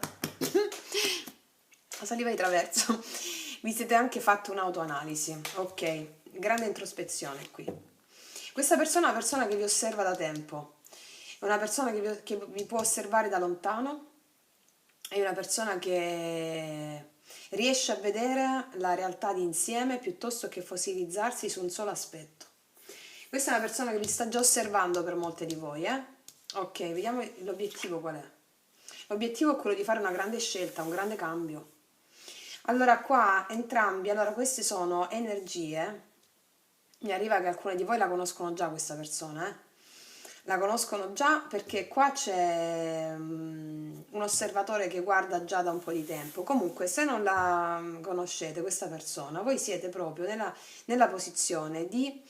Speaker 1: saliva di traverso. Vi siete anche fatte un'autoanalisi, ok? Grande introspezione qui. Questa persona è una persona che vi osserva da tempo, è una persona che vi può osservare da lontano, è una persona che riesce a vedere la realtà di insieme piuttosto che fossilizzarsi su un solo aspetto. Questa è una persona che vi sta già osservando per molte di voi, Ok, vediamo l'obiettivo qual è. L'obiettivo è quello di fare una grande scelta, un grande cambio. Allora qua entrambi, allora queste sono energie, mi arriva che alcune di voi la conoscono già questa persona, La conoscono già perché qua c'è un osservatore che guarda già da un po' di tempo. Comunque, se non la conoscete questa persona, voi siete proprio nella posizione di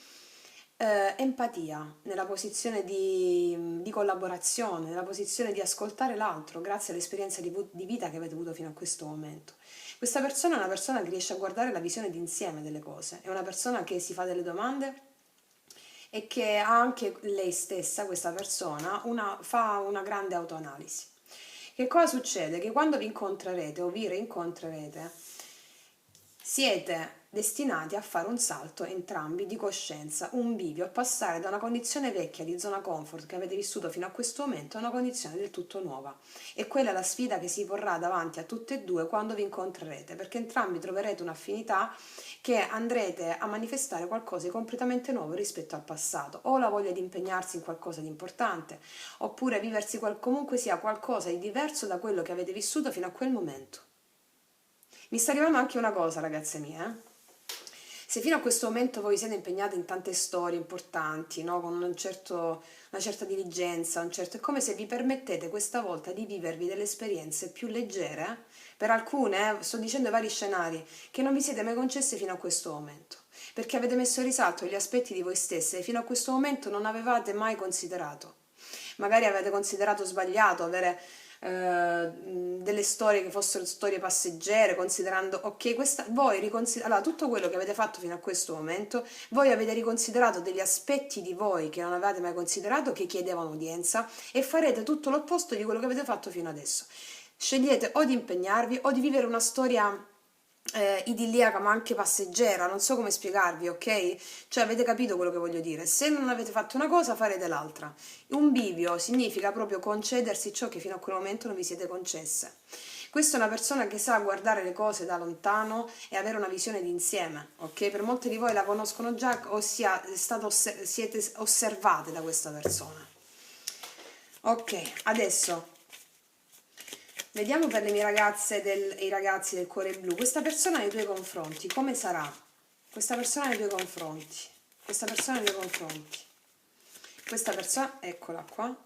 Speaker 1: empatia, nella posizione di collaborazione, nella posizione di ascoltare l'altro grazie all'esperienza di vita che avete avuto fino a questo momento. Questa persona è una persona che riesce a guardare la visione d'insieme delle cose, è una persona che si fa delle domande e che ha anche lei stessa, questa persona, fa una grande autoanalisi. Che cosa succede? Che quando vi incontrerete o vi rincontrerete, siete destinati a fare un salto entrambi di coscienza, un bivio, a passare da una condizione vecchia di zona comfort che avete vissuto fino a questo momento a una condizione del tutto nuova. E quella è la sfida che si porrà davanti a tutte e due quando vi incontrerete, perché entrambi troverete un'affinità che andrete a manifestare qualcosa di completamente nuovo rispetto al passato, o la voglia di impegnarsi in qualcosa di importante, oppure viversi comunque sia qualcosa di diverso da quello che avete vissuto fino a quel momento. Mi sta arrivando anche una cosa, ragazze mie, Se fino a questo momento voi siete impegnate in tante storie importanti, no? Con una certa diligenza, è come se vi permettete questa volta di vivervi delle esperienze più leggere, per alcune, sto dicendo vari scenari, che non vi siete mai concesse fino a questo momento, perché avete messo in risalto gli aspetti di voi stesse che fino a questo momento non avevate mai considerato. Magari avete considerato sbagliato avere delle storie che fossero storie passeggere, considerando, ok, allora, tutto quello che avete fatto fino a questo momento, voi avete riconsiderato degli aspetti di voi che non avevate mai considerato, che chiedevano udienza, e farete tutto l'opposto di quello che avete fatto fino adesso. Scegliete o di impegnarvi o di vivere una storia idilliaca ma anche passeggera, non so come spiegarvi, ok? Cioè avete capito quello che voglio dire? Se non avete fatto una cosa farete l'altra. Un bivio significa proprio concedersi ciò che fino a quel momento non vi siete concesse. Questa è una persona che sa guardare le cose da lontano e avere una visione d'insieme, ok? Per molti di voi la conoscono già, ossia siete osservate da questa persona. Ok, adesso vediamo per le mie ragazze e i ragazzi del cuore blu. Questa persona nei tuoi confronti, come sarà? Questa persona nei tuoi confronti. Questa persona nei tuoi confronti. Questa persona, eccola qua.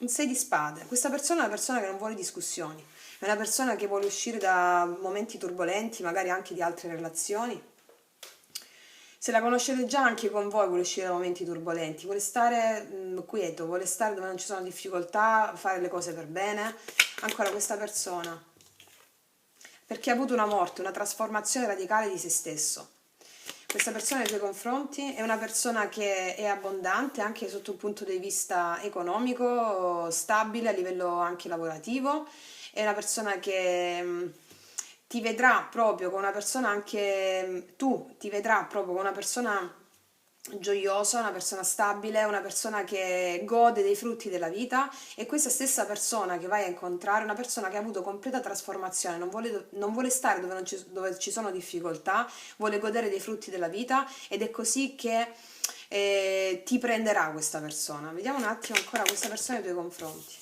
Speaker 1: Un 6 di spade. Questa persona è una persona che non vuole discussioni. È una persona che vuole uscire da momenti turbolenti, magari anche di altre relazioni. Se la conoscete già, anche con voi vuole uscire da momenti turbolenti, vuole stare quieto, vuole stare dove non ci sono difficoltà, fare le cose per bene. Ancora questa persona, perché ha avuto una morte, una trasformazione radicale di se stesso. Questa persona nei tuoi confronti è una persona che è abbondante anche sotto un punto di vista economico, stabile a livello anche lavorativo, è una persona che ti vedrà proprio come una persona anche tu ti vedrà proprio come una persona gioiosa, una persona stabile, una persona che gode dei frutti della vita, e questa stessa persona che vai a incontrare è una persona che ha avuto completa trasformazione, non vuole stare dove ci sono difficoltà, vuole godere dei frutti della vita, ed è così che ti prenderà questa persona. Vediamo un attimo ancora questa persona nei tuoi confronti.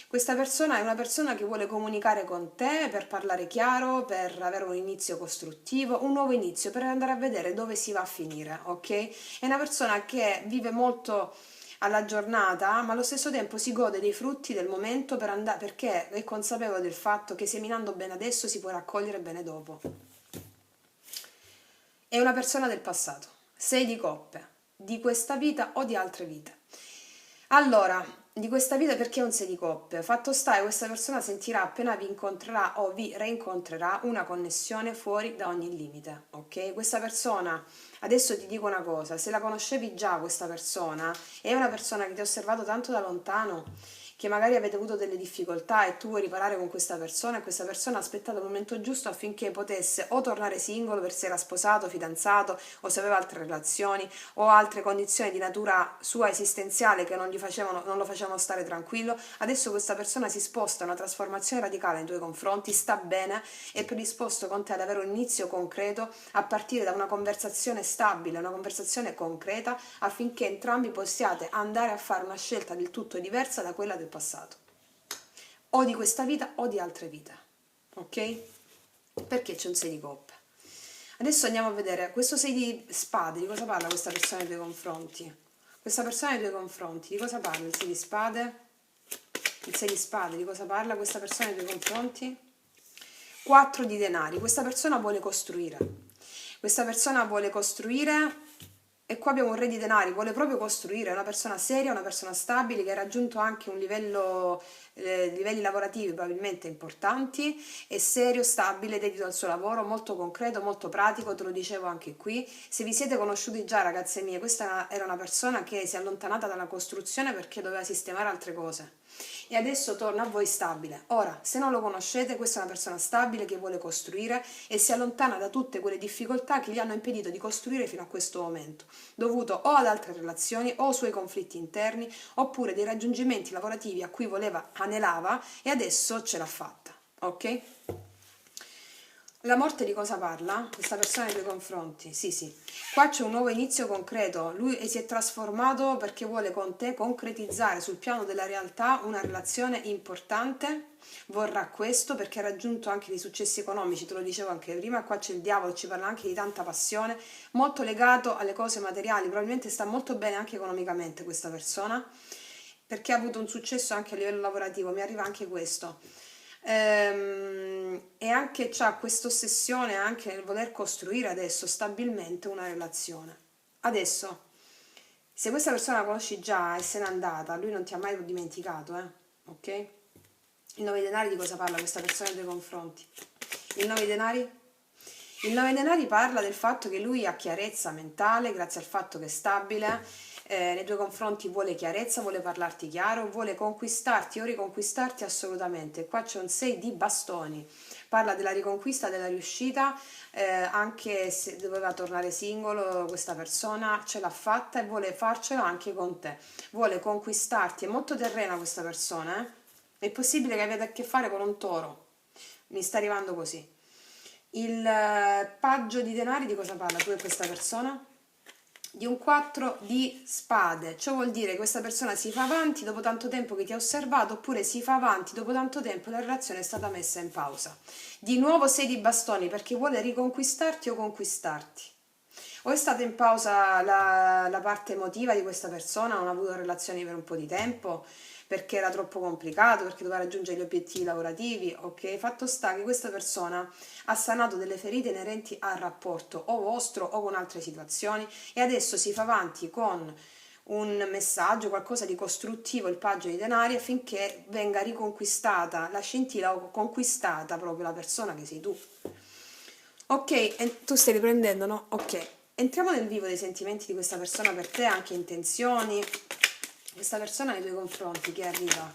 Speaker 1: Questa persona è una persona che vuole comunicare con te per parlare chiaro, per avere un inizio costruttivo, un nuovo inizio, per andare a vedere dove si va a finire, ok? È una persona che vive molto alla giornata, ma allo stesso tempo si gode dei frutti del momento perché è consapevole del fatto che seminando bene adesso si può raccogliere bene dopo. È una persona del passato, 6 di coppe, di questa vita o di altre vite. Allora, di questa vita perché è un 6 di coppe? Fatto sta che questa persona sentirà appena vi incontrerà o vi reincontrerà una connessione fuori da ogni limite, ok? Questa persona, adesso ti dico una cosa, se la conoscevi già questa persona, è una persona che ti ha osservato tanto da lontano, che magari avete avuto delle difficoltà e tu vuoi riparare con questa persona, e questa persona ha aspettato il momento giusto affinché potesse o tornare singolo per se era sposato, fidanzato, o se aveva altre relazioni o altre condizioni di natura sua esistenziale che non lo facevano stare tranquillo. Adesso questa persona si sposta, una trasformazione radicale nei tuoi confronti, sta bene, è predisposto con te ad avere un inizio concreto a partire da una conversazione stabile, una conversazione concreta, affinché entrambi possiate andare a fare una scelta del tutto diversa da quella del passato, o di questa vita o di altre vite, ok? Perché c'è un 6 di coppe. Adesso andiamo a vedere questo 6 di spade, di cosa parla questa persona nei tuoi confronti? Questa persona nei tuoi confronti, di cosa parla il 6 di spade? Il 6 di spade, di cosa parla questa persona nei tuoi confronti? 4 di denari, questa persona vuole costruire. Questa persona vuole costruire E qua abbiamo un re di denari, vuole proprio costruire, è una persona seria, una persona stabile che ha raggiunto anche un livello, livelli lavorativi probabilmente importanti, è serio, stabile, dedito al suo lavoro, molto concreto, molto pratico, te lo dicevo anche qui. Se vi siete conosciuti già, ragazze mie, questa era una persona che si è allontanata dalla costruzione perché doveva sistemare altre cose e adesso torna a voi stabile. Ora, se non lo conoscete, questa è una persona stabile che vuole costruire e si allontana da tutte quelle difficoltà che gli hanno impedito di costruire fino a questo momento, dovuto o ad altre relazioni o ai suoi conflitti interni, oppure dei raggiungimenti lavorativi a cui voleva, anelava e adesso ce l'ha fatta. Ok? La morte di cosa parla? Questa persona nei tuoi confronti. Sì, sì. Qua c'è un nuovo inizio concreto. Lui si è trasformato perché vuole con te concretizzare sul piano della realtà una relazione importante. Vorrà questo perché ha raggiunto anche dei successi economici, te lo dicevo anche prima. Qua c'è il diavolo, ci parla anche di tanta passione, molto legato alle cose materiali. Probabilmente sta molto bene anche economicamente questa persona perché ha avuto un successo anche a livello lavorativo. Mi arriva anche questo. E anche c'ha questa ossessione anche nel voler costruire adesso stabilmente una relazione. Adesso, se questa persona la conosci già e se n'è andata, lui non ti ha mai dimenticato, ok? Il 9 denari di cosa parla questa persona nei tuoi confronti? Il 9 denari? Il 9 denari parla del fatto che lui ha chiarezza mentale grazie al fatto che è stabile, nei tuoi confronti vuole chiarezza, vuole parlarti chiaro, vuole conquistarti o riconquistarti assolutamente. Qua c'è un 6 di bastoni, parla della riconquista, della riuscita, anche se doveva tornare singolo questa persona ce l'ha fatta e vuole farcela anche con te, vuole conquistarti, è molto terrena questa persona, È possibile che avete a che fare con un toro, mi sta arrivando così. Il paggio di denari di cosa parla tu e questa persona? Di un 4 di spade, ciò vuol dire che questa persona si fa avanti dopo tanto tempo che ti ha osservato oppure si fa avanti dopo tanto tempo e la relazione è stata messa in pausa. Di nuovo 6 di bastoni perché vuole riconquistarti o conquistarti. O è stata in pausa la parte emotiva di questa persona, non ha avuto relazioni per un po' di tempo perché era troppo complicato, perché doveva raggiungere gli obiettivi lavorativi, ok? Fatto sta che questa persona ha sanato delle ferite inerenti al rapporto o vostro o con altre situazioni e adesso si fa avanti con un messaggio, qualcosa di costruttivo, il paggio di denari affinché venga riconquistata la scintilla o conquistata proprio la persona che sei tu. Ok, e tu stai riprendendo, no? Ok, entriamo nel vivo dei sentimenti di questa persona per te, anche intenzioni. Questa persona nei tuoi confronti che arriva.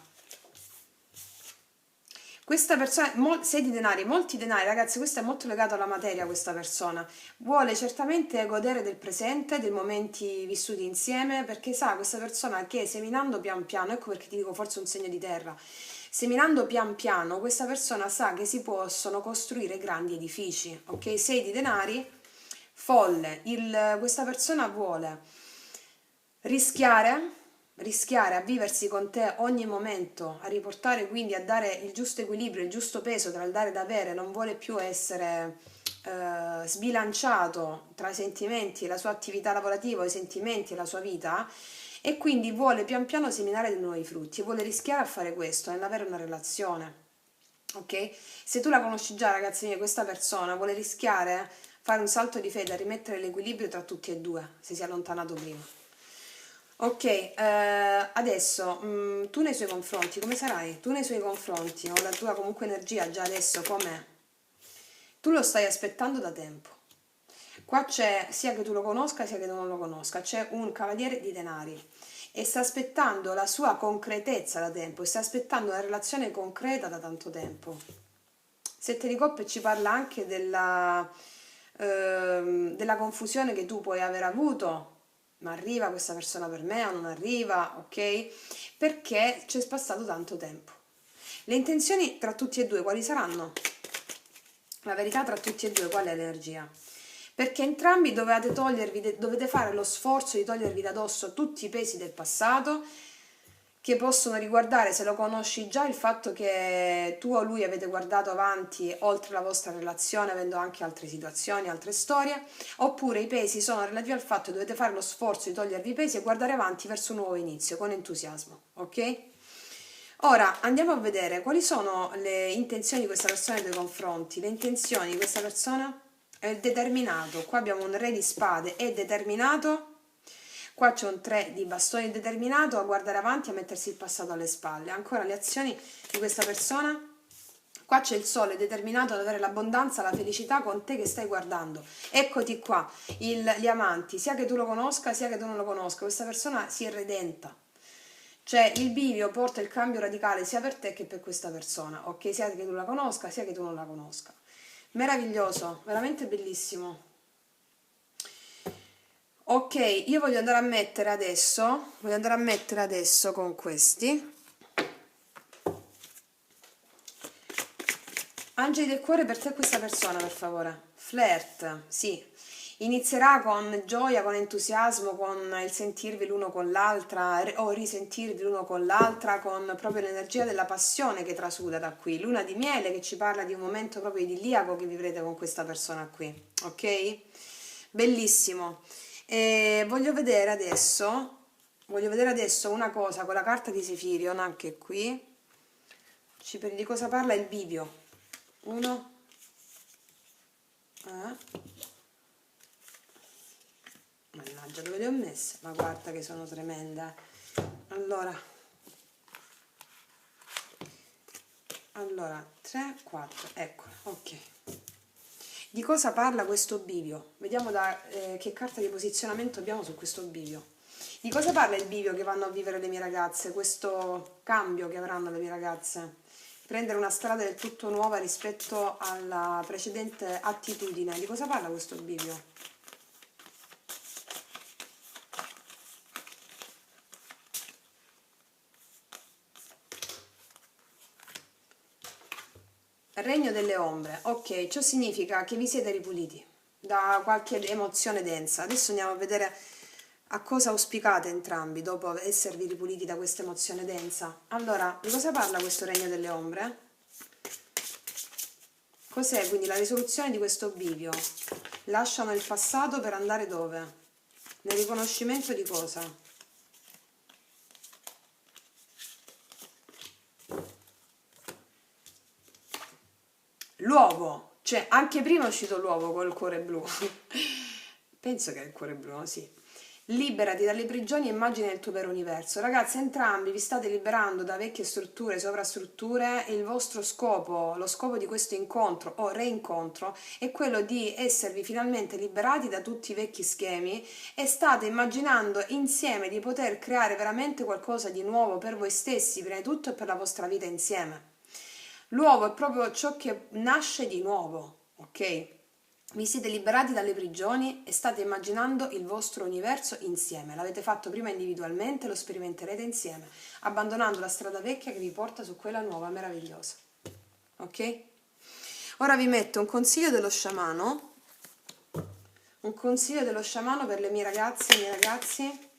Speaker 1: Questa persona, 6 di denari, molti denari, ragazzi, questo è molto legato alla materia, questa persona. Vuole certamente godere del presente, dei momenti vissuti insieme, perché sa questa persona che seminando pian piano, ecco perché ti dico forse un segno di terra, seminando pian piano, questa persona sa che si possono costruire grandi edifici, ok? 6 di denari, folle, questa persona vuole rischiare a viversi con te ogni momento, a riportare quindi a dare il giusto equilibrio, il giusto peso tra il dare ed avere, non vuole più essere sbilanciato tra i sentimenti e la sua attività lavorativa, i sentimenti e la sua vita e quindi vuole pian piano seminare dei nuovi frutti e vuole rischiare a fare questo, nell'avere una relazione. Ok? Se tu la conosci già, ragazzi miei, questa persona vuole rischiare fare un salto di fede, a rimettere l'equilibrio tra tutti e due, se si è allontanato prima. Ok, adesso tu nei suoi confronti come sarai? Tu nei suoi confronti, o la tua comunque energia già adesso com'è? Tu lo stai aspettando da tempo. Qua c'è, sia che tu lo conosca sia che tu non lo conosca, c'è un cavaliere di denari e sta aspettando la sua concretezza da tempo, e sta aspettando una relazione concreta da tanto tempo. Sette di coppe ci parla anche della confusione che tu puoi aver avuto, ma arriva questa persona per me o non arriva, ok? Perché c'è passato tanto tempo. Le intenzioni tra tutti e due quali saranno? La verità tra tutti e due qual è l'energia? Perché entrambi dovete fare lo sforzo di togliervi da dosso tutti i pesi del passato che possono riguardare, se lo conosci già, il fatto che tu o lui avete guardato avanti oltre la vostra relazione avendo anche altre situazioni, altre storie, oppure i pesi sono relativi al fatto che dovete fare lo sforzo di togliervi i pesi e guardare avanti verso un nuovo inizio con entusiasmo, ok? Ora andiamo a vedere quali sono le intenzioni di questa persona nei tuoi confronti. Le intenzioni di questa persona è determinato. Qua abbiamo un re di spade, è determinato Qua c'è un 3 di bastoni determinato a guardare avanti, a mettersi il passato alle spalle. Ancora le azioni di questa persona. Qua c'è il sole determinato ad avere l'abbondanza, la felicità con te che stai guardando. Eccoti qua, gli amanti, sia che tu lo conosca sia che tu non lo conosca, questa persona si è redenta. Cioè il bivio porta il cambio radicale sia per te che per questa persona, ok? Sia che tu la conosca sia che tu non la conosca. Meraviglioso, veramente bellissimo. Ok, io voglio andare a mettere adesso con questi angeli del cuore per te e questa persona, per favore. Flirt, sì. Inizierà con gioia, con entusiasmo, con il sentirvi l'uno con l'altra o risentirvi l'uno con l'altra, con proprio l'energia della passione che trasuda da qui. Luna di miele che ci parla di un momento proprio idilliaco che vivrete con questa persona qui, ok? Bellissimo. E voglio vedere adesso una cosa con la carta di Sefirion, anche qui. Di cosa parla il bivio? Uno. Mannaggia, dove le ho messe? Ma guarda che sono tremenda. Allora 3, 4, ecco, ok. Di cosa parla questo bivio? Vediamo che carta di posizionamento abbiamo su questo bivio. Di cosa parla il bivio che vanno a vivere le mie ragazze? Questo cambio che avranno le mie ragazze? Prendere una strada del tutto nuova rispetto alla precedente attitudine. Di cosa parla questo bivio? Regno delle ombre, ok, ciò significa che vi siete ripuliti da qualche emozione densa. Adesso andiamo a vedere a cosa auspicate entrambi dopo esservi ripuliti da questa emozione densa. Allora, di cosa parla questo regno delle ombre? Cos'è quindi la risoluzione di questo bivio? Lasciano il passato per andare dove? Nel riconoscimento di cosa? L'uovo, cioè anche prima è uscito l'uovo col cuore blu. Penso che è il cuore blu, no? Sì. Liberati dalle prigioni e immagina il tuo vero universo. Ragazzi, entrambi vi state liberando da vecchie strutture, sovrastrutture e il vostro scopo, lo scopo di questo incontro o reincontro è quello di esservi finalmente liberati da tutti i vecchi schemi e state immaginando insieme di poter creare veramente qualcosa di nuovo per voi stessi, prima di tutto e per la vostra vita insieme. L'uovo è proprio ciò che nasce di nuovo, ok? Vi siete liberati dalle prigioni e state immaginando il vostro universo insieme. L'avete fatto prima individualmente, lo sperimenterete insieme, abbandonando la strada vecchia che vi porta su quella nuova meravigliosa. Ok? Ora vi metto un consiglio dello sciamano. Un consiglio dello sciamano per le mie ragazze e i miei ragazzi.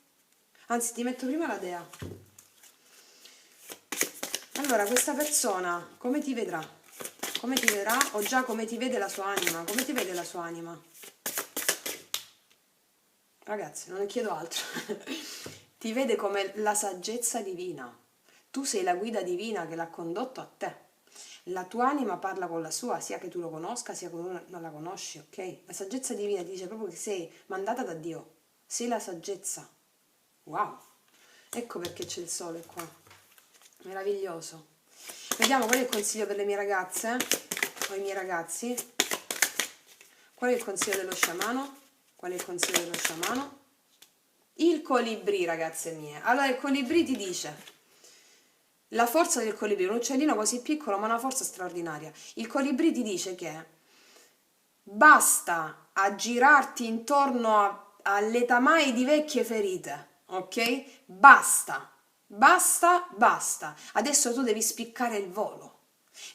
Speaker 1: Anzi, ti metto prima la dea. Allora, questa persona come ti vedrà? Come ti vedrà o già come ti vede la sua anima? Come ti vede la sua anima? Ragazzi, non ne chiedo altro. Ti vede come la saggezza divina. Tu sei la guida divina che l'ha condotto a te. La tua anima parla con la sua, sia che tu lo conosca, sia che tu non la conosci, ok? La saggezza divina ti dice proprio che sei mandata da Dio. Sei la saggezza. Wow! Ecco perché c'è il sole qua. Meraviglioso. Vediamo qual è il consiglio per le mie ragazze o i miei ragazzi. Qual è il consiglio dello sciamano? Qual è il consiglio dello sciamano? Il colibrì, ragazze mie. Allora il colibrì ti dice la forza del colibrì, un uccellino così piccolo ma una forza straordinaria. Il colibrì ti dice che basta aggirarti intorno alle tamai di vecchie ferite, ok? Basta. Basta, basta. Adesso tu devi spiccare il volo.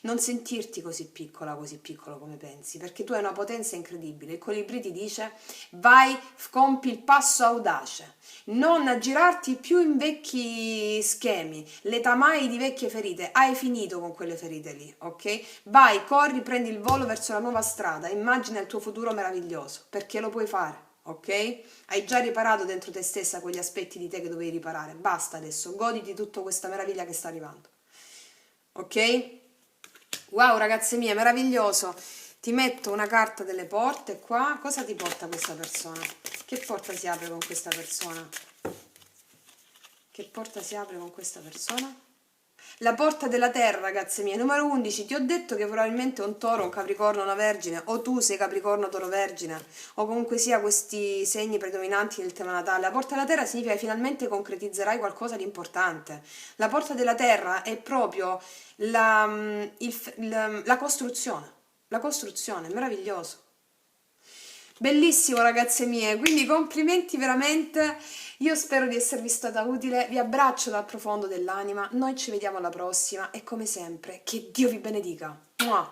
Speaker 1: Non sentirti così piccola, così piccolo come pensi, perché tu hai una potenza incredibile. Il colibrì ti dice vai, compi il passo audace. Non aggirarti più in vecchi schemi, le tamai di vecchie ferite. Hai finito con quelle ferite lì, ok? Vai, corri, prendi il volo verso la nuova strada. Immagina il tuo futuro meraviglioso, perché lo puoi fare. Ok? Hai già riparato dentro te stessa quegli aspetti di te che dovevi riparare. Basta adesso, goditi tutta questa meraviglia che sta arrivando. Ok? Wow, ragazze mie, meraviglioso. Ti metto una carta delle porte qua. Cosa ti porta questa persona? Che porta si apre con questa persona? Che porta si apre con questa persona? La porta della terra, ragazze mie, numero 11. Ti ho detto che probabilmente un toro, un capricorno, una vergine, o tu sei capricorno, toro, vergine, o comunque sia questi segni predominanti nel tema natale. La porta della terra significa che finalmente concretizzerai qualcosa di importante. La porta della terra è proprio la costruzione. La costruzione, meraviglioso. Bellissimo, ragazze mie, quindi complimenti veramente. Io spero di esservi stata utile, vi abbraccio dal profondo dell'anima, noi ci vediamo alla prossima e come sempre, che Dio vi benedica. Mua.